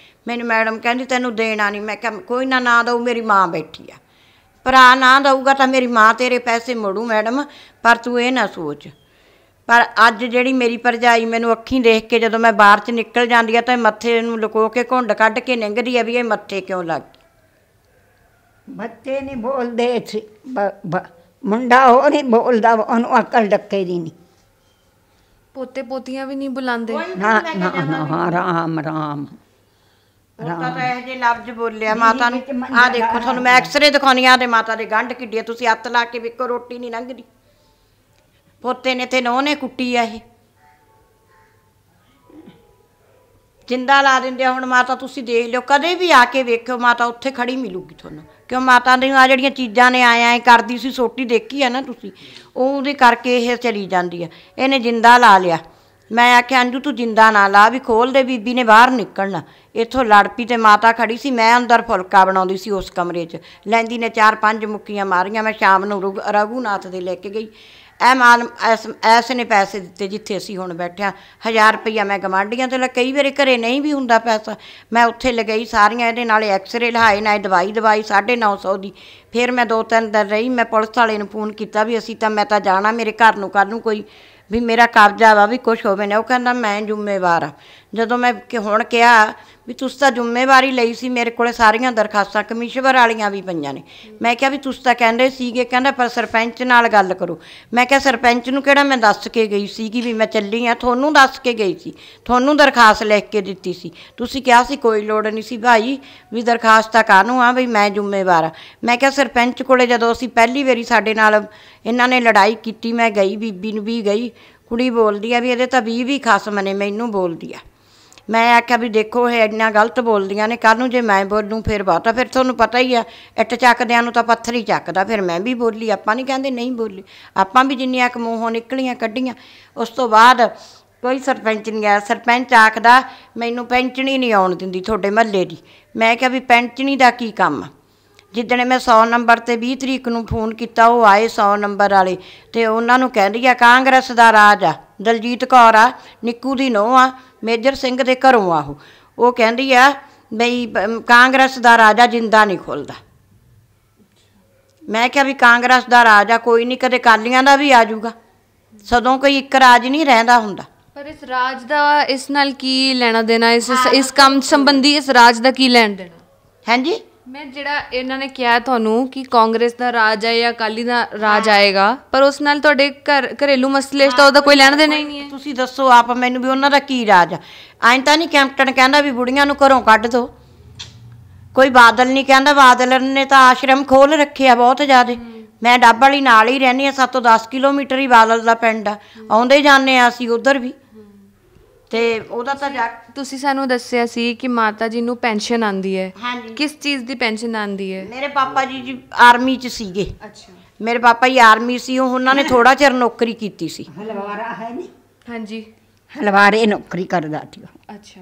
ਮੈਨੂੰ ਮੈਡਮ ਕਹਿੰਦੀ ਤੈਨੂੰ ਦੇਣਾ ਨਹੀਂ। ਮੈਂ ਕਿਹਾ ਕੋਈ ਨਾ, ਨਾ ਦਊ, ਮੇਰੀ ਮਾਂ ਬੈਠੀ ਆ। ਭਰਾ ਨਾ ਦਊਗਾ ਤਾਂ ਮੇਰੀ ਮਾਂ ਤੇਰੇ ਪੈਸੇ ਮੋੜੂ ਮੈਡਮ, ਪਰ ਤੂੰ ਇਹ ਨਾ ਸੋਚ। ਪਰ ਅੱਜ ਜਿਹੜੀ ਮੇਰੀ ਭਰਜਾਈ ਮੈਨੂੰ ਅੱਖੀਂ ਦੇਖ ਕੇ ਜਦੋਂ ਮੈਂ ਬਾਹਰ 'ਚ ਨਿਕਲ ਜਾਂਦੀ ਆ ਤਾਂ ਮੱਥੇ ਨੂੰ ਲੁਕੋ ਕੇ ਘੁੰਡ ਕੱਢ ਕੇ ਲੰਘਦੀ ਆ ਵੀ ਇਹ ਮੱਥੇ ਕਿਉਂ ਲੱਗ ਗਈ। ਬੱਚੇ ਨਹੀਂ ਬੋਲਦੇ ਸੀ, ਮੁੰਡਾ ਉਹ ਨਹੀਂ ਬੋਲਦਾ, ਉਹਨੂੰ ਅਕਲ ਡੱਕੇ ਦੀ ਨਹੀਂ। ਪੋਤੇ ਪੋਤੀਆਂ ਵੀ ਨਹੀਂ ਬੁਲਾਉਂਦੇ? ਨਾ ਨਾ ਨਾ, ਰਾਮ ਰਾਮ। ਤਾਂ ਇਹੋ ਜਿਹੇ ਲਫ਼ਜ਼ ਬੋਲਿਆ ਮਾਤਾ ਨੂੰ। ਆਹ ਦੇਖੋ ਤੁਹਾਨੂੰ ਮੈਂ ਐਕਸਰੇ ਦਿਖਾਉਣੀ ਆ, ਤੇ ਮਾਤਾ ਦੇ ਗੰਢ ਕਿੱਡੀ ਆ, ਤੁਸੀਂ ਹੱਥ ਲਾ ਕੇ ਵੇਖੋ, ਰੋਟੀ ਨਹੀਂ ਲੰਘਦੀ। ਪੋਤੇ ਨੇ ਤੇ ਨੂੰਹ ਨੇ ਕੁੱਟੀ ਆ, ਇਹ ਜਿੰਦਾ ਲਾ ਦਿੰਦੇ ਆ। ਹੁਣ ਮਾਤਾ ਤੁਸੀਂ ਦੇਖ ਲਿਓ, ਕਦੇ ਵੀ ਆ ਕੇ ਵੇਖਿਓ, ਮਾਤਾ ਉੱਥੇ ਖੜੀ ਮਿਲੂਗੀ ਤੁਹਾਨੂੰ, ਕਿਉਂ ਮਾਤਾ ਦੀਆਂ ਆ ਜਿਹੜੀਆਂ ਚੀਜ਼ਾਂ ਨੇ ਆਏ ਕਰਦੀ ਸੀ, ਸੋਟੀ ਦੇਖੀ ਆ ਨਾ ਤੁਸੀਂ, ਉਹਦੇ ਕਰਕੇ ਇਹ ਚਲੀ ਜਾਂਦੀ ਆ। ਇਹਨੇ ਜਿੰਦਾ ਲਾ ਲਿਆ। ਮੈਂ ਆਖਿਆ ਅੰਜੂ ਤੂੰ ਜਿੰਦਾ ਨਾ ਲਾ, ਵੀ ਖੋਲ ਦੇ, ਬੀਬੀ ਨੇ ਬਾਹਰ ਨਿਕਲਣਾ। ਇੱਥੋਂ ਲੜ ਪਈ ਤੇ ਮਾਤਾ ਖੜੀ ਸੀ, ਮੈਂ ਅੰਦਰ ਫੁਲਕਾ ਬਣਾਉਂਦੀ ਸੀ ਉਸ ਕਮਰੇ 'ਚ। ਲੈਂਦੀ ਨੇ 4-5 ਮੁੱਕੀਆਂ ਮਾਰੀਆਂ। ਮੈਂ ਸ਼ਾਮ ਨੂੰ ਰਘੂਨਾਥ ਦੇ ਲੈ ਕੇ ਗਈ। ਇਹ ਮਾਲ ਐਸ ਨੇ ਪੈਸੇ ਦਿੱਤੇ ਜਿੱਥੇ ਅਸੀਂ ਹੁਣ ਬੈਠੇ ਹਾਂ। 1000 ਰੁਪਈਆ ਮੈਂ ਗਵਾਂਢੀਆਂ ਤੋਂ ਕਈ ਵਾਰੀ ਘਰੇ ਨਹੀਂ ਵੀ ਹੁੰਦਾ ਪੈਸਾ, ਮੈਂ ਉੱਥੇ ਲਗਾਈ ਸਾਰੀਆਂ। ਇਹਦੇ ਨਾਲ ਐਕਸਰੇ ਲਹਾਏ, ਨਾਲ ਦਵਾਈ 950 ਦੀ। ਫਿਰ ਮੈਂ 2-3 ਦਿਨ ਰਹੀ। ਮੈਂ ਪੁਲਿਸ ਵਾਲੇ ਨੂੰ ਫੋਨ ਕੀਤਾ ਵੀ ਅਸੀਂ ਤਾਂ, ਮੈਂ ਤਾਂ ਜਾਣਾ, ਮੇਰੇ ਘਰ ਨੂੰ ਕੱਲ੍ਹ ਨੂੰ ਕੋਈ ਵੀ ਮੇਰਾ ਕਬਜ਼ਾ ਵਾ, ਵੀ ਕੁਛ ਹੋਵੇ ਨਾ। ਉਹ ਕਹਿੰਦਾ ਮੈਂ ਜ਼ਿੰਮੇਵਾਰ ਆ। ਜਦੋਂ ਮੈਂ ਹੁਣ ਕਿਹਾ ਵੀ ਤੁਸੀਂ ਤਾਂ ਜ਼ਿੰਮੇਵਾਰੀ ਲਈ ਸੀ, ਮੇਰੇ ਕੋਲ ਸਾਰੀਆਂ ਦਰਖਾਸਤਾਂ ਕਮਿਸ਼ਨਰ ਵਾਲੀਆਂ ਵੀ ਪਈਆਂ ਨੇ। ਮੈਂ ਕਿਹਾ ਵੀ ਤੁਸੀਂ ਤਾਂ ਕਹਿੰਦੇ ਸੀਗੇ, ਕਹਿੰਦਾ ਪਰ ਸਰਪੰਚ ਨਾਲ ਗੱਲ ਕਰੋ। ਮੈਂ ਕਿਹਾ ਸਰਪੰਚ ਨੂੰ ਕਿਹੜਾ ਮੈਂ ਦੱਸ ਕੇ ਗਈ ਸੀਗੀ ਵੀ ਮੈਂ ਚੱਲੀ ਆ? ਤੁਹਾਨੂੰ ਦੱਸ ਕੇ ਗਈ ਸੀ, ਤੁਹਾਨੂੰ ਦਰਖਾਸਤ ਲਿਖ ਕੇ ਦਿੱਤੀ ਸੀ। ਤੁਸੀਂ ਕਿਹਾ ਸੀ ਕੋਈ ਲੋੜ ਨਹੀਂ ਸੀ ਭਾਈ ਵੀ ਦਰਖਾਸਤ ਤਾਂ ਕਾਹਨੂੰ ਆ, ਵੀ ਮੈਂ ਜ਼ਿੰਮੇਵਾਰ ਆ। ਮੈਂ ਕਿਹਾ ਸਰਪੰਚ ਕੋਲੇ ਜਦੋਂ ਅਸੀਂ ਪਹਿਲੀ ਵਾਰੀ ਸਾਡੇ ਨਾਲ ਇਹਨਾਂ ਨੇ ਲੜਾਈ ਕੀਤੀ, ਮੈਂ ਗਈ, ਬੀਬੀ ਨੂੰ ਵੀ ਗਈ। ਕੁੜੀ ਬੋਲਦੀ ਆ ਵੀ ਇਹਦੇ ਤਾਂ 20 ਖਸਮ ਨੇ, ਮੈਨੂੰ ਬੋਲਦੀ ਆ। ਮੈਂ ਆਖਿਆ ਵੀ ਦੇਖੋ ਇਹ ਇੰਨਾ ਗਲਤ ਬੋਲਦੀਆਂ ਨੇ, ਕੱਲ੍ਹ ਨੂੰ ਜੇ ਮੈਂ ਬੋਲੂੰ ਫਿਰ ਬਹੁਤਾ, ਫਿਰ ਤੁਹਾਨੂੰ ਪਤਾ ਹੀ ਆ ਇੱਟ ਚੱਕਦਿਆਂ ਨੂੰ ਤਾਂ ਪੱਥਰ ਹੀ ਚੱਕਦਾ। ਫਿਰ ਮੈਂ ਵੀ ਬੋਲੀ, ਆਪਾਂ ਨਹੀਂ ਕਹਿੰਦੇ ਨਹੀਂ ਬੋਲੀ, ਆਪਾਂ ਵੀ ਜਿੰਨੀਆਂ ਕੁ ਮੂੰਹੋਂ ਨਿਕਲੀਆਂ ਕੱਢੀਆਂ। ਉਸ ਤੋਂ ਬਾਅਦ ਕੋਈ ਸਰਪੰਚ ਨਹੀਂ ਆਇਆ। ਸਰਪੰਚ ਆਖਦਾ ਮੈਨੂੰ ਪੈਂਚਣੀ ਨਹੀਂ ਆਉਣ ਦਿੰਦੀ ਤੁਹਾਡੇ ਮਹੱਲੇ ਦੀ। ਮੈਂ ਕਿਹਾ ਵੀ ਪੈਂਚਣੀ ਦਾ ਕੀ ਕੰਮ? ਜਿੱਦਣ ਮੈਂ 100 ਨੰਬਰ 'ਤੇ 20 ਤਰੀਕ ਨੂੰ ਫੋਨ ਕੀਤਾ, ਉਹ ਆਏ 100 ਨੰਬਰ ਵਾਲੇ, ਅਤੇ ਉਹਨਾਂ ਨੂੰ ਕਹਿੰਦੀ ਆ ਕਾਂਗਰਸ ਦਾ ਰਾਜ ਆ, ਦਲਜੀਤ ਕੌਰ ਆ, ਨਿੱਕੂ ਦੀ ਨੂੰਹ ਆ, ਮੇਜਰ ਸਿੰਘ ਦੇ ਘਰੋਂ ਆ। ਉਹ ਕਹਿੰਦੀ ਆ ਬਈ ਕਾਂਗਰਸ ਦਾ ਰਾਜਾ ਜਿੰਦਾ ਨਹੀਂ ਖੁੱਲ੍ਹਦਾ। ਮੈਂ ਕਿਹਾ ਵੀ ਕਾਂਗਰਸ ਦਾ ਰਾਜ ਆ, ਕੋਈ ਨਹੀਂ, ਕਦੇ ਅਕਾਲੀਆਂ ਦਾ ਵੀ ਆ ਜਾਊਗਾ, ਸਦੋਂ ਕੋਈ ਇੱਕ ਰਾਜ ਨਹੀਂ ਰਹਿੰਦਾ ਹੁੰਦਾ। ਪਰ ਇਸ ਰਾਜ ਦਾ ਇਸ ਨਾਲ ਕੀ ਲੈਣਾ ਦੇਣਾ? ਇਸ ਕੰਮ ਸੰਬੰਧੀ ਇਸ ਰਾਜ ਦਾ ਕੀ ਲੈਣ ਦੇਣਾ? ਹਾਂਜੀ, ਮੈਂ ਜਿਹੜਾ ਇਹਨਾਂ ਨੇ ਕਿਹਾ ਤੁਹਾਨੂੰ ਕਿ ਕਾਂਗਰਸ ਦਾ ਰਾਜ ਹੈ ਜਾਂ ਅਕਾਲੀ ਦਾ ਰਾਜ ਆਏਗਾ, ਪਰ ਉਸ ਨਾਲ ਤੁਹਾਡੇ ਘਰੇਲੂ ਮਸਲੇ ਤਾਂ ਉਹਦਾ ਕੋਈ ਲੈਣਾ ਦੇਣਾ ਹੀ ਨਹੀਂ ਹੈ। ਤੁਸੀਂ ਦੱਸੋ ਆਪ ਮੈਨੂੰ ਵੀ ਉਹਨਾਂ ਦਾ ਕੀ ਰਾਜ ਆ? ਐਂ ਤਾਂ ਨਹੀਂ ਕੈਂਪਟਨ ਕਹਿੰਦਾ ਵੀ ਬੁੜੀਆਂ ਨੂੰ ਘਰੋਂ ਕੱਢ ਦਿਓ, ਕੋਈ ਬਾਦਲ ਨਹੀਂ ਕਹਿੰਦਾ। ਬਾਦਲ ਨੇ ਤਾਂ ਆਸ਼ਰਮ ਖੋਲ੍ਹ ਰੱਖਿਆ ਬਹੁਤ ਜ਼ਿਆਦਾ। ਮੈਂ ਡੱਬ ਵਾਲੀ ਨਾਲ ਹੀ ਰਹਿੰਦੀ ਹਾਂ, 7 ਤੋਂ 10 ਕਿਲੋਮੀਟਰ ਹੀ ਬਾਦਲ ਦਾ ਪਿੰਡ ਆ, ਆਉਂਦੇ ਜਾਂਦੇ ਹਾਂ ਅਸੀਂ ਉੱਧਰ ਵੀ। ਤੇ ਉਹਦਾ ਤਾਂ ਤੁਸੀਂ ਸਾਨੂੰ ਦੱਸਿਆ ਸੀ ਕਿ ਮਾਤਾ ਜੀ ਨੂੰ ਪੈਨਸ਼ਨ ਆਉਂਦੀ ਹੈ। ਹਾਂਜੀ। ਕਿਸ ਚੀਜ਼ ਦੀ ਪੈਨਸ਼ਨ ਆਉਂਦੀ ਹੈ? ਮੇਰੇ ਪਾਪਾ ਜੀ ਆਰਮੀ 'ਚ ਸੀਗੇ। ਅੱਛਾ। ਮੇਰੇ ਪਾਪਾ ਜੀ ਆਰਮੀ ਸੀ, ਉਹਨਾਂ ਨੇ ਥੋੜਾ ਚਿਰ ਨੌਕਰੀ ਕੀਤੀ ਸੀ। ਹਲਵਾਰਾ ਹੈ ਨਹੀਂ? ਹਾਂਜੀ, ਹਲਵਾਰੇ ਨੌਕਰੀ ਕਰਦਾ ਸੀ। ਅੱਛਾ।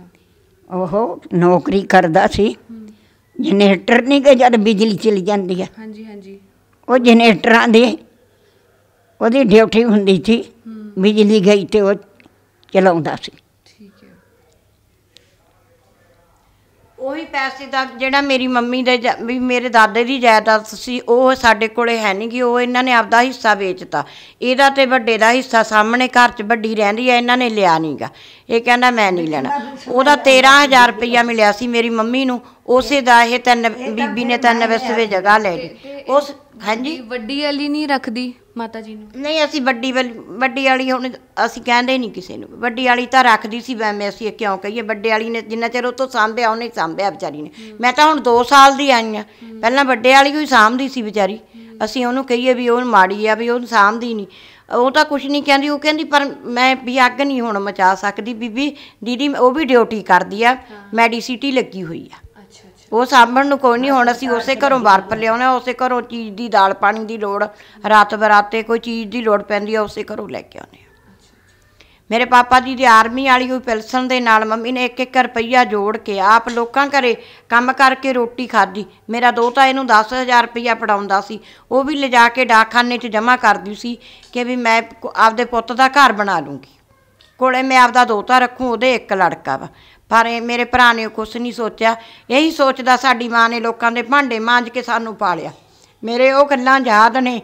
ਉਹ ਨੌਕਰੀ ਕਰਦਾ ਸੀ। ਜਨਰੇਟਰ ਨਹੀਂ ਕਿ ਜਦ ਬਿਜਲੀ ਚਲੀ ਜਾਂਦੀ ਹੈ, ਹਾਂਜੀ ਹਾਂਜੀ, ਉਹ ਜਨਰੇਟਰਾਂ ਦੀ ਉਹਦੀ ਡਿਊਟੀ ਹੁੰਦੀ ਸੀ। ਬਿਜਲੀ ਗਈ ਤੇ ਉਹ ਚਲਾਉਂਦਾ ਸੀ। ਉਹੀ ਪੈਸੇ ਦਾ ਜਿਹੜਾ ਮੇਰੀ ਮੰਮੀ ਦੇ ਵੀ ਮੇਰੇ ਦਾਦੇ ਦੀ ਜਾਇਦਾਦ ਸੀ, ਉਹ ਸਾਡੇ ਕੋਲੇ ਹੈ ਨਹੀਂ ਗੀ। ਉਹ ਇਹਨਾਂ ਨੇ ਆਪਦਾ ਹਿੱਸਾ ਵੇਚਤਾ। ਇਹਦਾ ਤੇ ਵੱਡੇ ਦਾ ਹਿੱਸਾ ਸਾਹਮਣੇ ਘਰ 'ਚ ਵੱਡੀ ਰਹਿੰਦੀ ਹੈ, ਇਹਨਾਂ ਨੇ ਲਿਆ ਨਹੀਂ ਗਾ। ਇਹ ਕਹਿੰਦਾ ਮੈਂ ਨਹੀਂ ਲੈਣਾ। ਉਹਦਾ 13,000 ਰੁਪਈਆ ਮਿਲਿਆ ਸੀ ਮੇਰੀ ਮੰਮੀ ਨੂੰ, ਉਸੇ ਦਾ ਇਹ ਬੀਬੀ ਨੇ 3 ਵਿਸਵੇ ਜਗ੍ਹਾ ਲੈ ਲਈ ਉਸ। ਹਾਂਜੀ, ਵੱਡੀ ਵਾਲੀ ਨਹੀਂ ਰੱਖਦੀ ਮਾਤਾ ਜੀ ਨੂੰ? ਨਹੀਂ, ਅਸੀਂ ਵੱਡੀ ਵਾਲੀ ਹੁਣ ਅਸੀਂ ਕਹਿੰਦੇ ਨਹੀਂ ਕਿਸੇ ਨੂੰ। ਵੱਡੀ ਵਾਲੀ ਤਾਂ ਰੱਖਦੀ ਸੀ, ਵੈਵੇਂ ਅਸੀਂ ਕਿਉਂ ਕਹੀਏ। ਵੱਡੇ ਵਾਲੀ ਨੇ ਜਿੰਨਾ ਚਿਰ ਉਹ ਤੋਂ ਸਾਂਭਿਆ ਉਹਨੇ ਸਾਂਭਿਆ ਵਿਚਾਰੀ ਨੇ। ਮੈਂ ਤਾਂ ਹੁਣ 2 ਸਾਲ ਦੀ ਆਈ ਹਾਂ, ਪਹਿਲਾਂ ਵੱਡੇ ਵਾਲੀ ਕੋਈ ਸਾਂਭਦੀ ਸੀ ਵਿਚਾਰੀ। ਅਸੀਂ ਉਹਨੂੰ ਕਹੀਏ ਵੀ ਉਹ ਮਾੜੀ ਆ, ਵੀ ਉਹ ਸਾਂਭਦੀ ਨਹੀਂ, ਉਹ ਤਾਂ ਕੁਛ ਨਹੀਂ ਕਹਿੰਦੀ। ਉਹ ਕਹਿੰਦੀ ਪਰ ਮੈਂ ਵੀ ਅੱਗ ਨਹੀਂ ਹੁਣ ਮਚਾ ਸਕਦੀ ਬੀਬੀ। ਦੀਦੀ ਉਹ ਵੀ ਡਿਊਟੀ ਕਰਦੀ ਆ, ਮੈਡੀਸਿਟੀ ਲੱਗੀ ਹੋਈ ਆ, ਉਹ ਸਾਂਭਣ ਨੂੰ ਕੋਈ ਨਹੀਂ। ਹੁਣ ਅਸੀਂ ਉਸੇ ਘਰੋਂ ਬਰਫ਼ ਲਿਆਉਂਦੇ ਹਾਂ, ਉਸੇ ਘਰੋਂ ਚੀਜ਼ ਦੀ ਦਾਲ ਪਾਣੀ ਦੀ ਲੋੜ, ਰਾਤ ਬਰਾਤੇ ਕੋਈ ਚੀਜ਼ ਦੀ ਲੋੜ ਪੈਂਦੀ ਆ, ਉਸੇ ਘਰੋਂ ਲੈ ਕੇ ਆਉਂਦੇ ਹਾਂ। ਮੇਰੇ ਪਾਪਾ ਜੀ ਦੀ ਆਰਮੀ ਵਾਲੀ ਹੋਈ ਪੈਨਸ਼ਨ ਦੇ ਨਾਲ ਮੰਮੀ ਨੇ 1-1 ਰੁਪਈਆ ਜੋੜ ਕੇ ਆਪ ਲੋਕਾਂ ਘਰੇ ਕੰਮ ਕਰਕੇ ਰੋਟੀ ਖਾਧੀ। ਮੇਰਾ ਦੋਤਾ ਇਹਨੂੰ 10,000 ਰੁਪਈਆ ਫੜਾਉਂਦਾ ਸੀ, ਉਹ ਵੀ ਲਿਜਾ ਕੇ ਡਾਕਖਾਨੇ 'ਚ ਜਮ੍ਹਾਂ ਕਰਦੀ ਸੀ ਕਿ ਵੀ ਮੈਂ ਆਪਦੇ ਪੁੱਤ ਦਾ ਘਰ ਬਣਾ ਲੂੰਗੀ, ਕੋਲੇ ਮੈਂ ਆਪਦਾ ਦੋਤਾ ਰੱਖੂੰ, ਉਹਦੇ 1 ਲੜਕਾ ਵਾ। ਪਰ ਇਹ ਮੇਰੇ ਭਰਾ ਨੇ ਕੁਛ ਨਹੀਂ ਸੋਚਿਆ। ਇਹੀ ਸੋਚਦਾ ਸਾਡੀ ਮਾਂ ਨੇ ਲੋਕਾਂ ਦੇ ਭਾਂਡੇ ਮਾਂਜ ਕੇ ਸਾਨੂੰ ਪਾਲਿਆ, ਮੇਰੇ ਉਹ ਗੱਲਾਂ ਯਾਦ ਨੇ।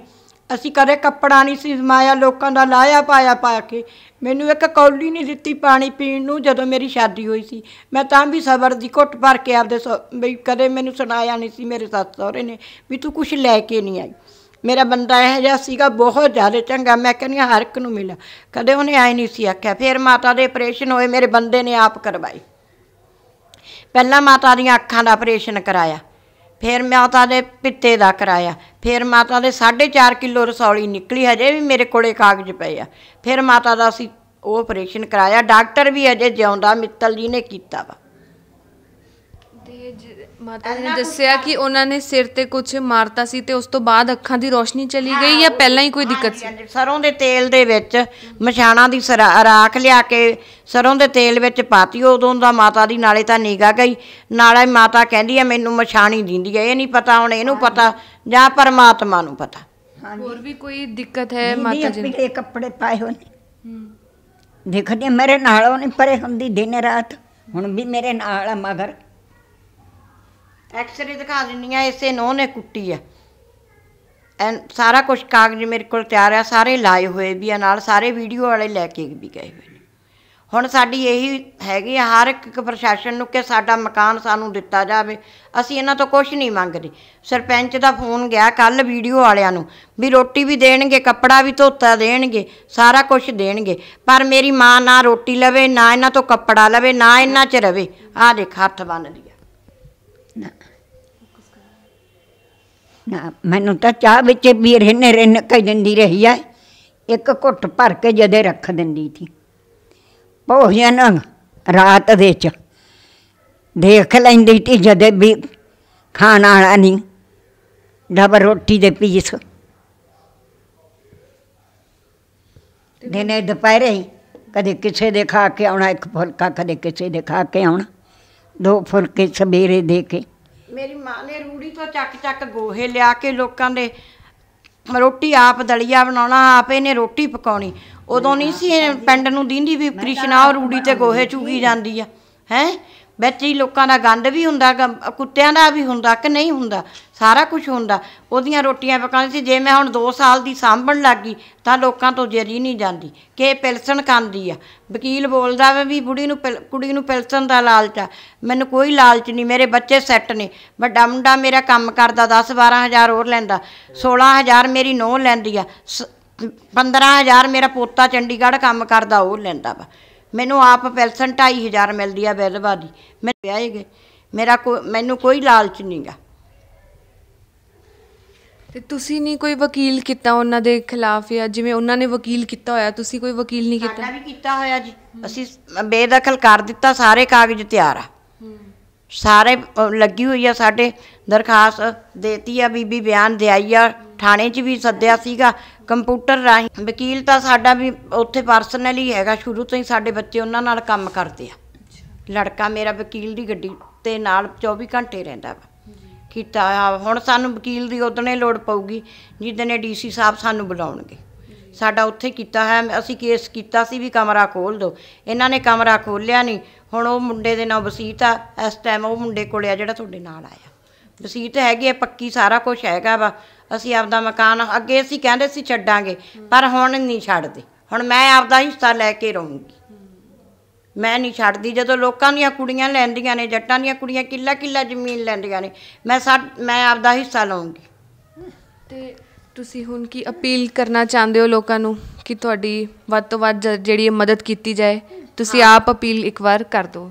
ਅਸੀਂ ਕਦੇ ਕੱਪੜਾ ਨਹੀਂ ਸੀ ਸਮਾਇਆ, ਲੋਕਾਂ ਦਾ ਲਾਇਆ ਪਾਇਆ ਪਾ ਕੇ। ਮੈਨੂੰ ਇੱਕ ਕੌਲੀ ਨਹੀਂ ਦਿੱਤੀ ਪਾਣੀ ਪੀਣ ਨੂੰ ਜਦੋਂ ਮੇਰੀ ਸ਼ਾਦੀ ਹੋਈ ਸੀ। ਮੈਂ ਤਾਂ ਵੀ ਸਬਰ ਦੀ ਘੁੱਟ ਭਰ ਕੇ ਆਪਦੇ ਬਈ ਕਦੇ ਮੈਨੂੰ ਸੁਣਾਇਆ ਨਹੀਂ ਸੀ ਮੇਰੇ ਸੱਸ ਸਹੁਰੇ ਨੇ ਵੀ ਤੂੰ ਕੁਛ ਲੈ ਕੇ ਨਹੀਂ ਆਈ। ਮੇਰਾ ਬੰਦਾ ਇਹੋ ਜਿਹਾ ਸੀਗਾ, ਬਹੁਤ ਜ਼ਿਆਦਾ ਚੰਗਾ। ਮੈਂ ਕਹਿੰਦੀ ਹਾਂ ਹਰ ਇੱਕ ਨੂੰ ਮਿਲਿਆ, ਕਦੇ ਉਹਨੇ ਆਏ ਨਹੀਂ ਸੀ ਆਖਿਆ। ਫਿਰ ਮਾਤਾ ਦੇ ਆਪਰੇਸ਼ਨ ਹੋਏ, ਮੇਰੇ ਬੰਦੇ ਨੇ ਆਪ ਕਰਵਾਏ। ਪਹਿਲਾਂ ਮਾਤਾ ਦੀਆਂ ਅੱਖਾਂ ਦਾ ਆਪਰੇਸ਼ਨ ਕਰਾਇਆ, ਫਿਰ ਮਾਤਾ ਦੇ ਪਿੱਤੇ ਦਾ ਕਰਾਇਆ, ਫਿਰ ਮਾਤਾ ਦੇ 4.5 ਕਿਲੋ ਰਸੌਲੀ ਨਿਕਲੀ, ਹਜੇ ਵੀ ਮੇਰੇ ਕੋਲੇ ਕਾਗਜ਼ ਪਏ ਆ। ਫਿਰ ਮਾਤਾ ਦਾ ਅਸੀਂ ਉਹ ਆਪਰੇਸ਼ਨ ਕਰਾਇਆ। ਡਾਕਟਰ ਵੀ ਅਜੇ ਜਿਉਂਦਾ, ਮਿੱਤਲ ਜੀ ਨੇ ਕੀਤਾ ਵਾ। ਤੇ ਮਾਤਾ ਨੇ ਦੱਸਿਆ ਕਿ ਉਹਨਾਂ ਨੇ ਸਿਰ ਤੇ ਕੁਝ ਮਾਰਤਾ ਸੀ ਤੇ ਉਸ ਤੋਂ ਬਾਅਦ ਅੱਖਾਂ ਦੀ ਰੋਸ਼ਨੀ ਚਲੀ ਗਈ ਜਾਂ ਪਹਿਲਾਂ ਹੀ ਕੋਈ ਦਿੱਕਤ ਸੀ? ਸਰੋਂ ਦੇ ਤੇਲ ਦੇ ਵਿੱਚ ਮਛਾਣਾ ਦੀ ਰਾਖ ਲਿਆ ਕੇ ਸਰੋਂ ਦੇ ਤੇਲ ਵਿੱਚ ਪਾਤੀ। ਉਦੋਂ ਦਾ ਮਾਤਾ ਦੀ ਨਾਲੇ ਤਾਂ ਨਿਗਾਹ ਗਈ, ਨਾਲੇ ਮਾਤਾ ਕਹਿੰਦੀ ਹੈ ਮੈਨੂੰ ਮਛਾਣੀ ਦਿੰਦੀ ਹੈ। ਇਹ ਨਹੀਂ ਪਤਾ ਹੁਣ ਇਹਨੂੰ ਪਤਾ ਜਾਂ ਪਰਮਾਤਮਾ ਨੂੰ ਪਤਾ। ਹੋਰ ਵੀ ਕੋਈ ਦਿੱਕਤ ਹੈ ਮਾਤਾ ਜੀ ਨੂੰ? ਕੱਪੜੇ ਪਾਏ ਹੋਏ ਨੇ, ਦੇਖਦੇ ਮੇਰੇ ਨਾਲ ਉਹ ਨਹੀਂ ਪਰੇ ਹੁੰਦੀ ਦਿਨ ਰਾਤ, ਹੁਣ ਵੀ ਮੇਰੇ ਨਾਲ ਆ ਮਗਰ। ਐਕਸਰੇ ਦਿਖਾ ਦਿੰਦੀ ਹਾਂ, ਇਸੇ ਨੋਹ ਨੇ ਕੁੱਟੀ ਆ। ਸਾਰਾ ਕੁਛ ਕਾਗਜ਼ ਮੇਰੇ ਕੋਲ ਤਿਆਰ ਆ, ਸਾਰੇ ਲਾਏ ਹੋਏ ਵੀ ਆ ਨਾਲ, ਸਾਰੇ ਵੀਡੀਓ ਵਾਲੇ ਲੈ ਕੇ ਵੀ ਗਏ ਹੋਏ ਨੇ। ਹੁਣ ਸਾਡੀ ਇਹੀ ਹੈਗੀ ਆ ਹਰ ਇੱਕ ਪ੍ਰਸ਼ਾਸਨ ਨੂੰ ਕਿ ਸਾਡਾ ਮਕਾਨ ਸਾਨੂੰ ਦਿੱਤਾ ਜਾਵੇ। ਅਸੀਂ ਇਹਨਾਂ ਤੋਂ ਕੁਛ ਨਹੀਂ ਮੰਗਦੇ। ਸਰਪੰਚ ਦਾ ਫੋਨ ਗਿਆ ਕੱਲ੍ਹ ਵੀਡੀਓ ਵਾਲਿਆਂ ਨੂੰ ਵੀ ਰੋਟੀ ਵੀ ਦੇਣਗੇ, ਕੱਪੜਾ ਵੀ ਧੋਤਾ ਦੇਣਗੇ, ਸਾਰਾ ਕੁਛ ਦੇਣਗੇ, ਪਰ ਮੇਰੀ ਮਾਂ ਨਾ ਰੋਟੀ ਲਵੇ, ਨਾ ਇਹਨਾਂ ਤੋਂ ਕੱਪੜਾ ਲਵੇ, ਨਾ ਇਹਨਾਂ 'ਚ ਰਵੇ। ਆਹ ਦੇਖ ਹੱਥ ਬੰਨ੍ਹਦੀ ਆ। ਨਾ ਮੈਨੂੰ ਤਾਂ ਚਾਹ ਵਿੱਚ ਵੀ ਰਿੰਨ ਕੇ ਦਿੰਦੀ ਰਹੀ ਹੈ, ਇੱਕ ਘੁੱਟ ਭਰ ਕੇ ਜਦੇ ਰੱਖ ਦਿੰਦੀ ਸੀ। ਭੋਜਨ ਰਾਤ ਵਿੱਚ ਦੇਖ ਲੈਂਦੀ ਸੀ, ਜਦੇ ਵੀ ਖਾਣ ਵਾਲਾ ਨਹੀਂ, ਡਬਲ ਰੋਟੀ ਦੇ ਪੀਸ। ਦਿਨੇ ਦੁਪਹਿਰੇ ਕਦੇ ਕਿਸੇ ਦੇ ਖਾ ਕੇ ਆਉਣਾ ਇੱਕ ਫੁਲਕਾ, ਕਦੇ ਕਿਸੇ ਦੇ ਖਾ ਕੇ ਆਉਣਾ 2 ਫੁਲਕੇ ਸਵੇਰੇ ਦੇ ਕੇ। ਮੇਰੀ ਮਾਂ ਨੇ ਰੂੜੀ ਤੋਂ ਚੱਕ ਗੋਹੇ ਲਿਆ ਕੇ ਲੋਕਾਂ ਦੇ ਰੋਟੀ ਆਪ ਦਲੀਆ ਬਣਾਉਣਾ, ਆਪ ਇਹਨੇ ਰੋਟੀ ਪਕਾਉਣੀ। ਉਦੋਂ ਨਹੀਂ ਸੀ ਪਿੰਡ ਨੂੰ ਦੀਂਦੀ ਵੀ ਕ੍ਰਿਸ਼ਨਾ ਉਹ ਰੂੜੀ 'ਤੇ ਗੋਹੇ ਚੁਗੀ ਜਾਂਦੀ ਆ। ਹੈਂ ਵਿੱਚ ਹੀ ਲੋਕਾਂ ਦਾ ਗੰਦ ਵੀ ਹੁੰਦਾ, ਕੁੱਤਿਆਂ ਦਾ ਵੀ ਹੁੰਦਾ ਕਿ ਨਹੀਂ ਹੁੰਦਾ, ਸਾਰਾ ਕੁਛ ਹੁੰਦਾ। ਉਹਦੀਆਂ ਰੋਟੀਆਂ ਪਕਾਉਂਦੀ ਸੀ। ਜੇ ਮੈਂ ਹੁਣ 2 ਸਾਲ ਦੀ ਸਾਂਭਣ ਲੱਗ ਗਈ ਤਾਂ ਲੋਕਾਂ ਤੋਂ ਜਰੀ ਨਹੀਂ ਜਾਂਦੀ ਕਿ ਇਹ ਪਿਲਸਣ ਖਾਂਦੀ ਆ। ਵਕੀਲ ਬੋਲਦਾ ਵਾ ਵੀ ਕੁੜੀ ਨੂੰ ਪਿਲਸਣ ਦਾ ਲਾਲਚ ਆ। ਮੈਨੂੰ ਕੋਈ ਲਾਲਚ ਨਹੀਂ, ਮੇਰੇ ਬੱਚੇ ਸੈੱਟ ਨੇ। ਵੱਡਾ ਮੁੰਡਾ ਮੇਰਾ ਕੰਮ ਕਰਦਾ, 10-12 ਹਜ਼ਾਰ ਹੋਰ ਲੈਂਦਾ, 16 ਹਜ਼ਾਰ ਮੇਰੀ ਨੂੰਹ ਲੈਂਦੀ ਆ, 15 ਹਜ਼ਾਰ ਮੇਰਾ ਪੋਤਾ ਚੰਡੀਗੜ੍ਹ ਕੰਮ ਕਰਦਾ ਉਹ ਲੈਂਦਾ ਵਾ। ਮੈਨੂੰ ਆਪ ਪੈਨਸ਼ਨ 2.5 ਮਿਲਦੀ ਆ ਵਿਧਵਾ ਦੀ। ਮੈਂ ਵਿਆਹੇ ਗਏ, ਮੈਨੂੰ ਕੋਈ ਲਾਲਚ ਨਹੀਂ ਗਾ। ਤੇ ਤੁਸੀਂ ਨਹੀਂ ਕੋਈ ਵਕੀਲ ਕੀਤਾ ਉਹਨਾਂ ਦੇ ਖਿਲਾਫ, ਜਾਂ ਜਿਵੇਂ ਉਹਨਾਂ ਨੇ ਵਕੀਲ ਕੀਤਾ ਹੋਇਆ ਤੁਸੀਂ ਕੋਈ ਵਕੀਲ ਨਹੀਂ ਕੀਤਾ? ਸਾਡਾ ਵੀ ਕੀਤਾ ਹੋਇਆ ਜੀ, ਅਸੀਂ ਬੇਦਖਲ ਕਰ ਦਿੱਤਾ, ਸਾਰੇ ਕਾਗਜ਼ ਤਿਆਰ ਆ, ਸਾਰੇ ਲੱਗੀ ਹੋਈ ਆ। ਸਾਡੇ ਦਰਖਾਸਤ ਦੇਤੀ ਆ, ਬੀਬੀ ਬਿਆਨ ਦਿਆਈ ਆ, ਥਾਣੇ 'ਚ ਵੀ ਸੱਦਿਆ ਸੀਗਾ ਕੰਪਿਊਟਰ ਰਾਹੀਂ। ਵਕੀਲ ਤਾਂ ਸਾਡਾ ਵੀ ਉੱਥੇ ਪਰਸਨਲੀ ਹੈਗਾ, ਸ਼ੁਰੂ ਤੋਂ ਹੀ ਸਾਡੇ ਬੱਚੇ ਉਹਨਾਂ ਨਾਲ ਕੰਮ ਕਰਦੇ ਆ। ਲੜਕਾ ਮੇਰਾ ਵਕੀਲ ਦੀ ਗੱਡੀ 'ਤੇ ਨਾਲ 24 ਘੰਟੇ ਰਹਿੰਦਾ ਵਾ, ਕੀਤਾ ਹੋਇਆ। ਹੁਣ ਸਾਨੂੰ ਵਕੀਲ ਦੀ ਉਦਣੇ ਲੋੜ ਪਊਗੀ ਜਿੱਦਣੇ DC ਸਾਹਿਬ ਸਾਨੂੰ ਬੁਲਾਉਣਗੇ। ਸਾਡਾ ਉੱਥੇ ਕੀਤਾ ਹੈ, ਅਸੀਂ ਕੇਸ ਕੀਤਾ ਸੀ ਵੀ ਕਮਰਾ ਖੋਲ੍ਹ ਦਿਓ, ਇਹਨਾਂ ਨੇ ਕਮਰਾ ਖੋਲ੍ਹਿਆ ਨਹੀਂ। ਹੁਣ ਉਹ ਮੁੰਡੇ ਦੇ ਨਾਲ ਵਸੀਅਤ ਆ ਇਸ ਟਾਈਮ, ਉਹ ਮੁੰਡੇ ਕੋਲ ਆ ਜਿਹੜਾ ਤੁਹਾਡੇ ਨਾਲ ਆਇਆ, ਵਸੀਅਤ ਹੈਗੀ ਆ ਪੱਕੀ, ਸਾਰਾ ਕੁਛ ਹੈਗਾ ਵਾ। ਅਸੀਂ ਆਪਦਾ ਮਕਾਨ ਅੱਗੇ ਅਸੀਂ ਕਹਿੰਦੇ ਸੀ ਛੱਡਾਂਗੇ, ਪਰ ਹੁਣ ਨਹੀਂ ਛੱਡਦੇ। ਹੁਣ ਮੈਂ ਆਪਦਾ ਹਿੱਸਾ ਲੈ ਕੇ ਰਹੂੰਗੀ, ਮੈਂ ਨਹੀਂ ਛੱਡਦੀ। ਜਦੋਂ ਲੋਕਾਂ ਦੀਆਂ ਕੁੜੀਆਂ ਲੈਂਦੀਆਂ ਨੇ, ਜੱਟਾਂ ਦੀਆਂ ਕੁੜੀਆਂ ਕਿੱਲਾ ਜ਼ਮੀਨ ਲੈਂਦੀਆਂ ਨੇ, ਮੈਂ ਆਪਦਾ ਹਿੱਸਾ ਲਊਂਗੀ। ਤੇ ਤੁਸੀਂ ਹੁਣ ਕੀ ਅਪੀਲ ਕਰਨਾ ਚਾਹੁੰਦੇ ਹੋ ਲੋਕਾਂ ਨੂੰ ਕਿ ਤੁਹਾਡੀ ਵੱਧ ਤੋਂ ਵੱਧ ਜਿਹੜੀ ਮਦਦ ਕੀਤੀ ਜਾਏ? ਤੁਸੀਂ ਆਪ ਅਪੀਲ ਇੱਕ ਵਾਰ ਕਰ ਦਿਓ।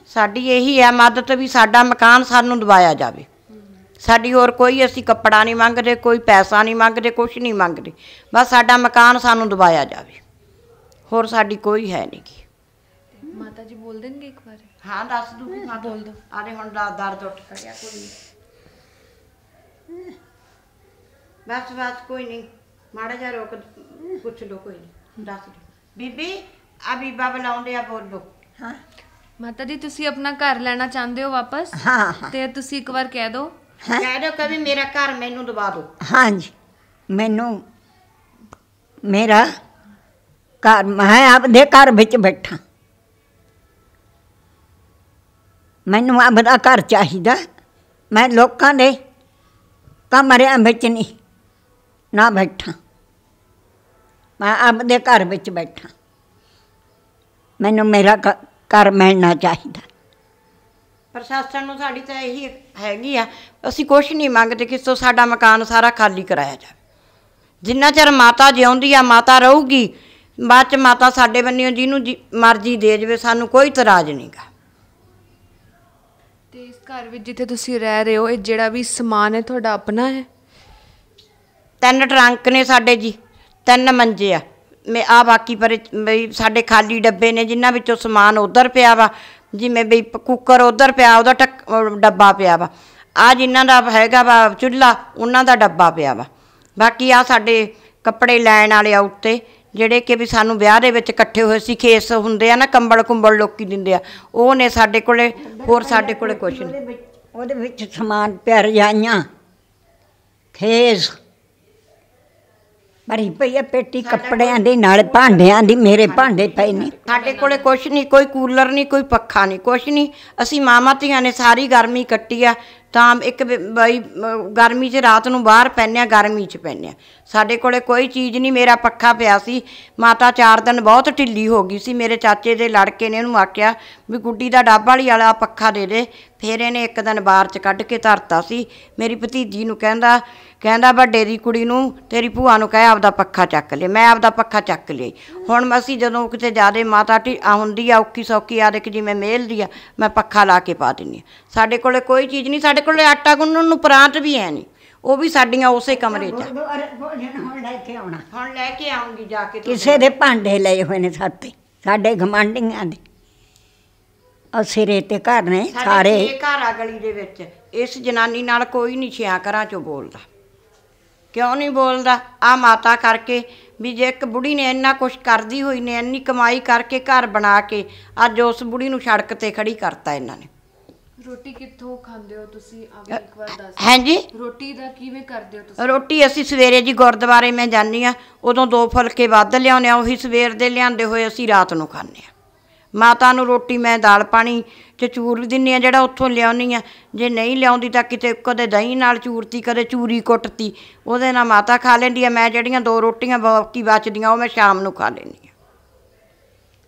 ਸਾਡੀ ਇਹੀ ਹੈ ਮਦਦ ਵੀ ਸਾਡਾ ਮਕਾਨ ਸਾਨੂੰ ਦਿਵਾਇਆ ਜਾਵੇ। ਸਾਡੀ ਹੋਰ ਕੋਈ ਅਸੀਂ ਕੱਪੜਾ ਨਹੀਂ ਮੰਗਦੇ, ਕੋਈ ਪੈਸਾ ਨਹੀਂ ਮੰਗਦੇ, ਕੁਛ ਨਹੀਂ ਮੰਗਦੇ, ਬਸ ਸਾਡਾ ਮਕਾਨ ਸਾਨੂੰ ਦਿਵਾਇਆ ਜਾਵੇ, ਹੋਰ ਸਾਡੀ ਕੋਈ ਹੈ ਨਹੀਂ ਗੀ। ਮਾਤਾ ਜੀ ਬੋਲ ਦੇਣਗੇ ਇੱਕ ਵਾਰ? ਹਾਂ ਦੱਸ ਦੂਗੀ, ਹਾਂ ਬੋਲ ਦੋ। ਆਰੇ ਹੁਣ ਦਰਦ ਉੱਠ ਖੜਿਆ, ਕੋਈ ਬਸ ਕੋਈ ਨਹੀਂ, ਮਾੜਾ ਜਿਹਾ ਰੋਕ ਪੁੱਛ ਲਓ, ਕੋਈ ਨਹੀਂ ਦੱਸ ਦਿਓ। ਬੀਬੀ ਆ ਬੀਬਾ ਬੁਲਾਉਂਦੇ ਆ, ਬੋਲੋ। ਹਾਂ ਮਾਤਾ ਜੀ ਤੁਸੀਂ ਆਪਣਾ ਘਰ ਲੈਣਾ ਚਾਹੁੰਦੇ ਹੋ ਵਾਪਸ? ਹਾਂ ਤੇ ਤੁਸੀਂ ਇੱਕ ਵਾਰ ਕਹਿ ਦਿਓ, ਕਹਿ ਦਿਓ ਕਦੇ ਮੇਰਾ ਘਰ ਮੈਨੂੰ ਦਵਾ ਦਿਓ। ਹਾਂਜੀ, ਮੈਨੂੰ ਮੇਰਾ ਘਰ, ਮੈਂ ਆਪਦੇ ਘਰ ਵਿੱਚ ਬੈਠਾ, ਮੈਨੂੰ ਆਪਦਾ ਘਰ ਚਾਹੀਦਾ। ਮੈਂ ਲੋਕਾਂ ਦੇ ਕਮਰਿਆਂ ਵਿੱਚ ਨਹੀਂ ਨਾ ਬੈਠਾਂ, ਮੈਂ ਆਪਦੇ ਘਰ ਵਿੱਚ ਬੈਠਾਂ। ਮੈਨੂੰ ਮੇਰਾ ਘਰ ਮਿਲਣਾ ਚਾਹੀਦਾ। ਪ੍ਰਸ਼ਾਸਨ ਨੂੰ ਸਾਡੀ ਤਾਂ ਇਹੀ ਹੈਗੀ ਆ, ਅਸੀਂ ਕੁਛ ਨਹੀਂ ਮੰਗਦੇ ਕਿਸੇ ਤੋਂ, ਸਾਡਾ ਮਕਾਨ ਸਾਰਾ ਖਾਲੀ ਕਰਾਇਆ ਜਾਵੇ। ਜਿੰਨਾ ਚਿਰ ਮਾਤਾ ਜਿਉਂਦੀ ਆ, ਮਾਤਾ ਰਹੂਗੀ। ਬਾਅਦ 'ਚ ਮਾਤਾ ਸਾਡੇ ਬੰਨਿਓ ਜਿਹਨੂੰ ਮਰਜ਼ੀ ਦੇ ਜਾਵੇ, ਸਾਨੂੰ ਕੋਈ ਇਤਰਾਜ਼ ਨਹੀਂ ਗਾ। ਤੇ ਇਸ ਘਰ ਵਿੱਚ ਜਿੱਥੇ ਤੁਸੀਂ ਰਹਿ ਰਹੇ ਹੋ, ਇਹ ਜਿਹੜਾ ਵੀ ਸਮਾਨ ਹੈ ਤੁਹਾਡਾ ਆਪਣਾ ਹੈ? 3 ਟਰੰਕ ਨੇ ਸਾਡੇ ਜੀ, 3 ਮੰਜੇ ਆ। ਆ ਬਾਕੀ ਪਰ ਬਈ ਸਾਡੇ ਖਾਲੀ ਡੱਬੇ ਨੇ ਜਿਨ੍ਹਾਂ ਵਿੱਚੋਂ ਸਮਾਨ ਉੱਧਰ ਪਿਆ ਵਾ, ਜਿਵੇਂ ਬਈ ਕੁੱਕਰ ਉੱਧਰ ਪਿਆ, ਉਹਦਾ ਡੱਬਾ ਪਿਆ ਵਾ। ਆ ਜਿਨ੍ਹਾਂ ਦਾ ਹੈਗਾ ਵਾ ਚੁੱਲ੍ਹਾ, ਉਹਨਾਂ ਦਾ ਡੱਬਾ ਪਿਆ ਵਾ। ਬਾਕੀ ਆ ਸਾਡੇ ਕੱਪੜੇ ਲੈਣ ਵਾਲੇ ਆ ਉੱਤੇ, ਜਿਹੜੇ ਕਿ ਵੀ ਸਾਨੂੰ ਵਿਆਹ ਦੇ ਵਿੱਚ ਇਕੱਠੇ ਹੋਏ ਸੀ, ਖੇਸ ਹੁੰਦੇ ਆ ਨਾ, ਕੰਬਲ ਕੁੰਬਲ ਲੋਕੀ ਦਿੰਦੇ ਆ, ਉਹ ਨੇ ਸਾਡੇ ਕੋਲੇ। ਹੋਰ ਸਾਡੇ ਕੋਲੇ ਕੁਛ ਨਹੀਂ। ਉਹਦੇ ਵਿੱਚ ਸਮਾਨ ਪਿਆ, ਰਜਾਈਆਂ, ਖੇਸ ਭਰੀ ਪਈ ਆ ਪੇਟੀ ਕੱਪੜਿਆਂ ਦੀ, ਨਾਲ ਭਾਂਡਿਆਂ ਦੀ। ਮੇਰੇ ਭਾਂਡੇ ਪਏ ਨੇ। ਸਾਡੇ ਕੋਲੇ ਕੁਛ ਨਹੀਂ, ਕੋਈ ਕੂਲਰ ਨਹੀਂ, ਕੋਈ ਪੱਖਾ ਨਹੀਂ, ਕੁਛ ਨਹੀਂ। ਅਸੀਂ ਮਾਵਾਂ ਧੀਆਂ ਨੇ ਸਾਰੀ ਗਰਮੀ ਕੱਟੀ ਆ। ਤਾਂ ਇੱਕ ਬਈ ਗਰਮੀ 'ਚ ਰਾਤ ਨੂੰ ਬਾਹਰ ਪੈਂਦੇ ਹਾਂ, ਗਰਮੀ 'ਚ ਪੈਂਦੇ ਹਾਂ। ਸਾਡੇ ਕੋਲੇ ਕੋਈ ਚੀਜ਼ ਨਹੀਂ। ਮੇਰਾ ਪੱਖਾ ਪਿਆ ਸੀ, ਮਾਤਾ 4 ਦਿਨ ਬਹੁਤ ਢਿੱਲੀ ਹੋ ਗਈ ਸੀ। ਮੇਰੇ ਚਾਚੇ ਦੇ ਲੜਕੇ ਨੇ ਉਹਨੂੰ ਆਖਿਆ ਵੀ ਗੁੱਡੀ ਦਾ ਡੱਬ ਵਾਲੀ ਵਾਲਾ ਪੱਖਾ ਦੇ ਦੇ। ਫਿਰ ਇਹਨੇ ਇੱਕ ਦਿਨ ਬਾਹਰ 'ਚ ਕੱਢ ਕੇ ਧਰਤਾ ਸੀ। ਮੇਰੀ ਭਤੀਜੀ ਨੂੰ ਕਹਿੰਦਾ ਵੱਡੇ ਦੀ ਕੁੜੀ ਨੂੰ, ਤੇਰੀ ਭੂਆ ਨੂੰ ਕਹਿ ਆਪਦਾ ਪੱਖਾ ਚੱਕ ਲੈ। ਮੈਂ ਆਪਦਾ ਪੱਖਾ ਚੱਕ ਲਿਆ। ਹੁਣ ਅਸੀਂ ਜਦੋਂ ਕਿਤੇ ਜ਼ਿਆਦਾ ਮਾਤਾ ਹੁੰਦੀ ਆ ਔਖੀ ਸੌਖੀ, ਆ ਦੇਖ ਜਿਵੇਂ ਮੇਲਦੀ ਆ, ਮੈਂ ਪੱਖਾ ਲਾ ਕੇ ਪਾ ਦਿੰਦੀ ਹਾਂ। ਸਾਡੇ ਕੋਲੇ ਕੋਈ ਚੀਜ਼ ਨਹੀਂ। ਸਾਡੇ ਕੋਲੇ ਆਟਾ ਗੁੰਨਣ ਨੂੰ ਪ੍ਰਾਂਤ ਵੀ ਹੈ ਨਹੀਂ, ਉਹ ਵੀ ਸਾਡੀਆਂ ਉਸੇ ਕਮਰੇ 'ਚ। ਹੁਣ ਲੈ ਕੇ ਆਉਣਾ, ਹੁਣ ਲੈ ਕੇ ਆਉਂਗੀ ਜਾ ਕੇ। ਕਿਸੇ ਦੇ ਭਾਂਡੇ ਲਏ ਹੋਏ ਨੇ ਸਾਡੇ ਗਮਾਂਢੀਆਂ ਦੇ। ਉਹ ਸਿਰੇ ਤੇ ਘਰ ਨੇ ਸਾਰੇ। ਘਰ ਆ ਗਲੀ ਦੇ ਵਿੱਚ। ਇਸ ਜਨਾਨੀ ਨਾਲ ਕੋਈ ਨਹੀਂ 6 ਘਰਾਂ 'ਚੋਂ ਬੋਲਦਾ। ਕਿਉਂ ਨਹੀਂ ਬੋਲਦਾ? ਆ ਮਾਤਾ ਕਰਕੇ ਵੀ ਜੇ ਇੱਕ ਬੁੜੀ ਨੇ ਇੰਨਾ ਕੁਛ ਕਰਦੀ ਹੋਈ ਨੇ, ਇੰਨੀ ਕਮਾਈ ਕਰਕੇ ਘਰ ਬਣਾ ਕੇ, ਅੱਜ ਉਸ ਬੁੜੀ ਨੂੰ ਸੜਕ ਤੇ ਖੜੀ ਕਰਤਾ ਇਹਨਾਂ ਨੇ। ਰੋਟੀ ਕਿੱਥੋਂ ਖਾਂਦੇ ਹੋ ਤੁਸੀਂ? ਇੱਕ ਵਾਰ ਦੱਸ। ਹਾਂਜੀ, ਰੋਟੀ ਦਾ ਕਿਵੇਂ ਕਰਦੇ ਹੋ ਤੁਸੀਂ? ਰੋਟੀ ਅਸੀਂ ਸਵੇਰੇ ਜੀ ਗੁਰਦੁਆਰੇ ਮੈਂ ਜਾਂਦੀ ਹਾਂ, ਉਦੋਂ 2 ਫੁਲਕੇ ਵੱਧ ਲਿਆਉਂਦੇ ਹਾਂ। ਉਹੀ ਸਵੇਰ ਦੇ ਲਿਆਂਦੇ ਹੋਏ ਅਸੀਂ ਰਾਤ ਨੂੰ ਖਾਂਦੇ ਹਾਂ। ਮਾਤਾ ਨੂੰ ਰੋਟੀ ਮੈਂ ਦਾਲ ਪਾਣੀ 'ਚ ਚੂਰ ਦਿੰਦੀ ਹਾਂ, ਜਿਹੜਾ ਉੱਥੋਂ ਲਿਆਉਂਦੀ ਹਾਂ। ਜੇ ਨਹੀਂ ਲਿਆਉਂਦੀ ਤਾਂ ਕਿਤੇ ਕਦੇ ਦਹੀਂ ਨਾਲ ਚੂਰਤੀ, ਕਦੇ ਚੂਰੀ ਕੁੱਟਤੀ, ਉਹਦੇ ਨਾਲ ਮਾਤਾ ਖਾ ਲੈਂਦੀ ਆ। ਮੈਂ ਜਿਹੜੀਆਂ 2 ਰੋਟੀਆਂ ਬਾਕੀ ਬਚਦੀਆਂ, ਉਹ ਮੈਂ ਸ਼ਾਮ ਨੂੰ ਖਾ ਲੈਂਦੀ ਹਾਂ।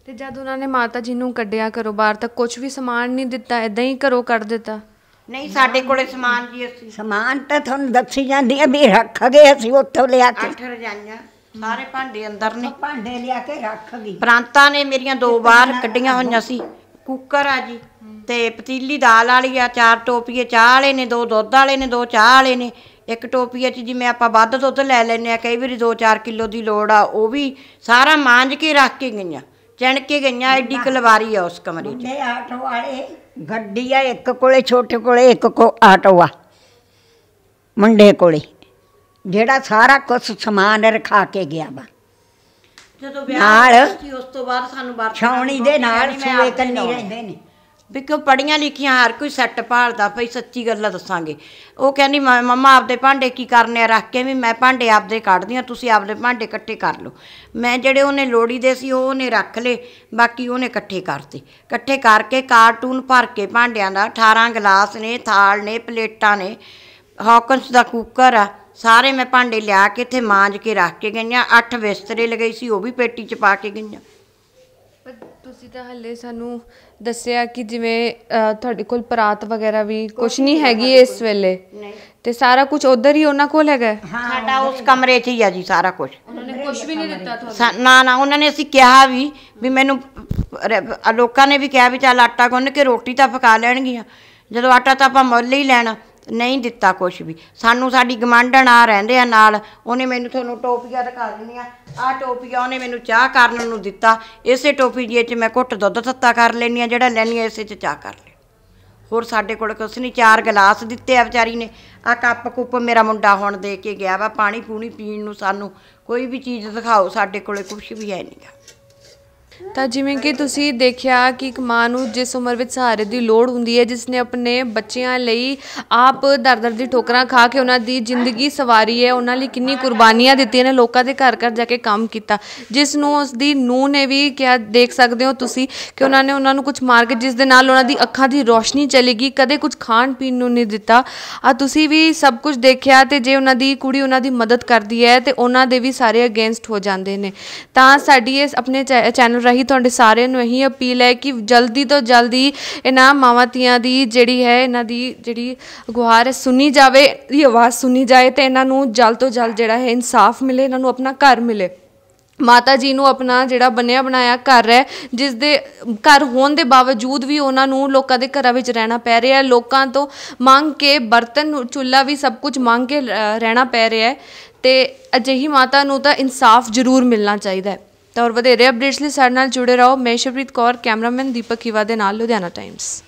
ਤੇ ਜਦ ਉਹਨਾਂ ਨੇ ਮਾਤਾ ਜੀ ਨੂੰ ਕੱਢਿਆ ਘਰੋਂ ਬਾਹਰ, ਤਾਂ ਕੁਝ ਵੀ ਸਮਾਨ ਨਹੀਂ ਦਿੱਤਾ, ਇੱਦਾਂ ਹੀ ਘਰੋਂ ਕੱਢ ਦਿੱਤਾ? ਨਹੀਂ, ਸਾਡੇ ਕੋਲੇ ਸਮਾਨ ਜੀ, ਅਸੀਂ ਸਮਾਨ ਤਾਂ ਤੁਹਾਨੂੰ ਦੱਸੀ ਜਾਂਦੀ ਆ ਵੀ ਰੱਖ ਗਏ ਅਸੀਂ ਉੱਥੋਂ ਲਿਆ ਕੇ। 8 ਰਜਾਈਆਂ, ਸਾਰੇ ਭਾਂਡੇ ਅੰਦਰ ਨੇ। ਭਾਂਡੇ ਲਿਆ ਕੇ ਰੱਖ ਗਈ। ਪ੍ਰਾਂਤਾਂ ਨੇ ਮੇਰੀਆਂ 2 ਬਾਹਰ ਕੱਢੀਆਂ ਹੋਈਆਂ ਸੀ। ਕੁੱਕਰ ਆ ਜੀ, ਤੇ ਪਤੀਲੀ ਦਾਲ ਵਾਲੀ ਆ। 4 ਟੋਪੀਏ ਚਾਹ ਵਾਲੇ ਨੇ, 2 ਦੁੱਧ ਵਾਲੇ ਨੇ, 2 ਚਾਹ ਵਾਲੇ ਨੇ। ਇੱਕ ਟੋਪੀਏ 'ਚ ਜਿਵੇਂ ਆਪਾਂ ਵੱਧ ਦੁੱਧ ਲੈ ਲੈਂਦੇ ਹਾਂ, ਕਈ ਵਾਰੀ 2-4 ਕਿਲੋ ਦੀ ਲੋੜ ਆ, ਉਹ ਵੀ ਸਾਰਾ ਮਾਂਜ ਕੇ ਰੱਖ ਕੇ ਗਈਆਂ, ਚਣ ਕੇ ਗਈਆਂ। ਐਡੀ ਕਲਵਾਰੀ ਆ ਉਸ ਕਮਰੇ 'ਚ। ਆਟੋ ਵਾਲੇ ਗੱਡੀ ਆ ਇੱਕ ਕੋਲੇ, ਛੋਟੇ ਕੋਲੇ ਇੱਕ ਆਟੋ ਆ ਮੁੰਡੇ ਕੋਲੇ, ਜਿਹੜਾ ਸਾਰਾ ਕੁਛ ਸਮਾਨ ਰਖਾ ਕੇ ਗਿਆ ਵਾ। ਜਦੋਂ ਵਿਆਹ ਸੀ ਉਸ ਤੋਂ ਬਾਅਦ ਸਾਨੂੰ ਛਾਉਣੀ ਦੇ ਨਾਲ ਸੂਏ ਕੰਨੀ ਰਹਿੰਦੇ ਨੇ। ਵੀ ਕਿਉਂ ਪੜ੍ਹੀਆਂ ਲਿਖੀਆਂ ਹਰ ਕੋਈ ਸੈੱਟ ਭਾਲਦਾ ਪਈ। ਸੱਚੀ ਗੱਲਾਂ ਦੱਸਾਂਗੇ। ਉਹ ਕਹਿੰਦੀ ਮੰਮਾ ਆਪਦੇ ਭਾਂਡੇ ਕੀ ਕਰਨੇ ਆ ਰੱਖ ਕੇ? ਵੀ ਮੈਂ ਭਾਂਡੇ ਆਪਦੇ ਕੱਢਦੀ ਹਾਂ, ਤੁਸੀਂ ਆਪਦੇ ਭਾਂਡੇ ਇਕੱਠੇ ਕਰ ਲਓ। ਮੈਂ ਜਿਹੜੇ ਉਹਨੇ ਲੋੜੀ ਦੇ ਸੀ ਉਹ ਉਹਨੇ ਰੱਖ ਲਏ, ਬਾਕੀ ਉਹਨੇ ਇਕੱਠੇ ਕਰਤੇ। ਇਕੱਠੇ ਕਰਕੇ ਕਾਰਟੂਨ ਭਰ ਕੇ ਭਾਂਡਿਆਂ ਦਾ, 18 ਗਲਾਸ ਨੇ, ਥਾਲ ਨੇ, ਪਲੇਟਾਂ ਨੇ, ਹੌਕਨਸ ਦਾ ਕੁੱਕਰ ਆ, ਸਾਰੇ ਮੈਂ ਭਾਂਡੇ ਲਿਆ ਕੇ ਇੱਥੇ ਮਾਂਜ ਕੇ ਰੱਖ ਕੇ ਗਈਆਂ। 8 ਬਿਸਤਰੇ ਲਗਾਈ ਸੀ, ਉਹ ਵੀ ਪੇਟੀ 'ਚ ਪਾ ਕੇ ਗਈਆਂ। ਪਰ ਤੁਸੀਂ ਤਾਂ ਹਲੇ ਸਾਨੂੰ ਦੱਸਿਆ ਕਿ ਜਿਵੇਂ ਤੁਹਾਡੇ ਕੋਲ ਪਰਾਤ ਵਗੈਰਾ ਵੀ ਕੁਝ ਨਹੀਂ ਹੈਗੀ ਇਸ ਵੇਲੇ, ਤੇ ਸਾਰਾ ਕੁਝ ਉਧਰ ਹੀ ਉਹਨਾਂ ਕੋਲ ਹੈਗਾ? ਸਾਡਾ ਉਸ ਕਮਰੇ 'ਚ ਹੀ ਆ ਜੀ ਸਾਰਾ ਕੁਝ। ਉਹਨਾਂ ਨੇ ਕੁਝ ਵੀ ਨਹੀਂ ਦਿੱਤਾ ਤੁਹਾਨੂੰ? ਨਾ, ਉਹਨਾਂ ਨੇ, ਅਸੀਂ ਕਿਹਾ ਵੀ ਮੈਨੂੰ, ਲੋਕਾਂ ਨੇ ਵੀ ਕਿਹਾ ਵੀ ਚੱਲ ਆਟਾ ਗੁੰਨ ਕੇ ਰੋਟੀ ਤਾਂ ਪਕਾ ਲੈਣਗੀਆਂ, ਜਦੋਂ ਆਟਾ ਤਾਂ ਆਪਾਂ ਮੁੱਲ ਹੀ ਲੈਣਾ। ਨਹੀਂ ਦਿੱਤਾ ਕੁਛ ਵੀ ਸਾਨੂੰ। ਸਾਡੀ ਗਮਾਂਢਣ ਆ ਰਹਿੰਦੇ ਆ ਨਾਲ, ਉਹਨੇ ਮੈਨੂੰ, ਤੁਹਾਨੂੰ ਟੋਪੀਆਂ ਦਿਖਾ ਦਿੰਦੀਆਂ, ਆਹ ਟੋਪੀਆਂ ਉਹਨੇ ਮੈਨੂੰ ਚਾਹ ਕਰਨ ਨੂੰ ਦਿੱਤਾ। ਇਸੇ ਟੋਪੀ ਜੀ 'ਚ ਮੈਂ ਘੁੱਟ ਦੁੱਧ ਤੱਤਾ ਕਰ ਲੈਂਦੀ ਹਾਂ, ਜਿਹੜਾ ਲੈਂਦੀ ਹਾਂ ਇਸੇ 'ਚ ਚਾਹ ਕਰ ਲੈ। ਹੋਰ ਸਾਡੇ ਕੋਲ ਕੁਛ ਨਹੀਂ। 4 ਗਲਾਸ ਦਿੱਤੇ ਆ ਵਿਚਾਰੀ ਨੇ। ਆਹ ਕੱਪ ਕੁੱਪ ਮੇਰਾ ਮੁੰਡਾ ਹੁਣ ਦੇ ਕੇ ਗਿਆ ਵਾ। ਪਾਣੀ ਪੂਣੀ ਪੀਣ ਨੂੰ ਸਾਨੂੰ ਕੋਈ ਵੀ ਚੀਜ਼ ਦਿਖਾਓ, ਸਾਡੇ ਕੋਲ ਕੁਛ ਵੀ ਹੈ ਨਹੀਂ ਗਾ। ਤਾਂ ਜਿਵੇਂ ਕਿ ਤੁਸੀਂ ਦੇਖਿਆ ਕਿ ਇੱਕ ਮਾਂ ਨੂੰ ਜਿਸ ਉਮਰ ਵਿੱਚ ਸਹਾਰੇ ਦੀ ਲੋੜ ਹੁੰਦੀ ਹੈ, ਜਿਸ ਨੇ ਆਪਣੇ ਬੱਚਿਆਂ ਲਈ ਆਪ ਦਰ ਦੀ ਠੋਕਰਾਂ ਖਾ ਕੇ ਉਹਨਾਂ ਦੀ ਜ਼ਿੰਦਗੀ ਸਵਾਰੀ ਹੈ, ਉਹਨਾਂ ਲਈ ਕਿੰਨੀ ਕੁਰਬਾਨੀਆਂ ਦਿੱਤੀਆਂ ਨੇ, ਲੋਕਾਂ ਦੇ ਘਰ ਘਰ ਜਾ ਕੇ ਕੰਮ ਕੀਤਾ, ਜਿਸ ਨੂੰ ਉਸ ਦੀ ਨੂੰਹ ਨੇ ਵੀ ਕਿਹਾ, ਦੇਖ ਸਕਦੇ ਹੋ ਤੁਸੀਂ ਕਿ ਉਹਨਾਂ ਨੇ ਉਹਨਾਂ ਨੂੰ ਕੁਝ ਮਾਰ ਕੇ, ਜਿਸ ਦੇ ਨਾਲ ਉਹਨਾਂ ਦੀ ਅੱਖਾਂ ਦੀ ਰੋਸ਼ਨੀ ਚਲੀ ਗਈ, ਕਦੇ ਕੁਝ ਖਾਣ ਪੀਣ ਨੂੰ ਨਹੀਂ ਦਿੱਤਾ। ਤੁਸੀਂ ਵੀ ਸਭ ਕੁਝ ਦੇਖਿਆ, ਤੇ ਜੇ ਉਹਨਾਂ ਦੀ ਕੁੜੀ ਉਹਨਾਂ ਦੀ ਮਦਦ ਕਰਦੀ ਹੈ ਤੇ ਉਹਨਾਂ ਦੇ ਵੀ ਸਾਰੇ ਅਗੇਂਸਟ ਹੋ ਜਾਂਦੇ ਨੇ। ਤਾਂ ਸਾਡੀ ਇਸ ਆਪਣੇ ਚੈਨਲ ਰਾਹੀਂ ਤੁਹਾਡੇ ਸਾਰਿਆਂ ਨੂੰ ਇਹੀ ਅਪੀਲ ਹੈ ਕਿ ਜਲਦੀ ਤੋਂ ਜਲਦੀ ਇਹਨਾਂ ਮਾਵਾਂ ਧੀਆਂ ਦੀ ਜਿਹੜੀ ਹੈ, ਇਹਨਾਂ ਦੀ ਜਿਹੜੀ ਗੁਹਾਰ ਹੈ ਸੁਣੀ ਜਾਵੇ, ਇਹ ਆਵਾਜ਼ ਸੁਣੀ ਜਾਏ ਤੇ ਇਹਨਾਂ ਨੂੰ ਜਲਦ ਤੋਂ ਜਲਦ ਜਿਹੜਾ ਹੈ ਇਨਸਾਫ ਮਿਲੇ, ਇਹਨਾਂ ਨੂੰ ਆਪਣਾ ਘਰ ਮਿਲੇ। ਮਾਤਾ ਜੀ ਨੂੰ ਆਪਣਾ ਜਿਹੜਾ ਬਣਿਆ ਬਣਾਇਆ ਘਰ ਹੈ, ਜਿਸ ਦੇ ਘਰ ਹੋਣ ਦੇ ਬਾਵਜੂਦ ਵੀ ਉਹਨਾਂ ਨੂੰ ਲੋਕਾਂ ਦੇ ਘਰਾਂ ਵਿੱਚ ਰਹਿਣਾ ਪੈ ਰਿਹਾ, ਲੋਕਾਂ ਤੋਂ ਮੰਗ ਕੇ ਬਰਤਨ ਚੁੱਲ੍ਹਾ ਵੀ ਸਭ ਕੁਝ ਮੰਗ ਕੇ ਰਹਿਣਾ ਪੈ ਰਿਹਾ ਹੈ। ਤੇ ਅਜਿਹੀ ਮਾਤਾ ਨੂੰ ਤਾਂ ਇਨਸਾਫ ਜ਼ਰੂਰ ਮਿਲਣਾ ਚਾਹੀਦਾ ਹੈ। ਤਾਂ ਹੋਰ ਵਧੇਰੇ ਅਪਡੇਟਸ ਲਈ ਸਾਡੇ ਨਾਲ ਜੁੜੇ ਰਹੋ। ਮੈਂ ਸ਼ਬਰੀਤ ਕੌਰ, ਕੈਮਰਾਮੈਨ ਦੀਪਕ ਹੀਵਾ ਦੇ ਨਾਲ, ਲੁਧਿਆਣਾ ਟਾਈਮਸ।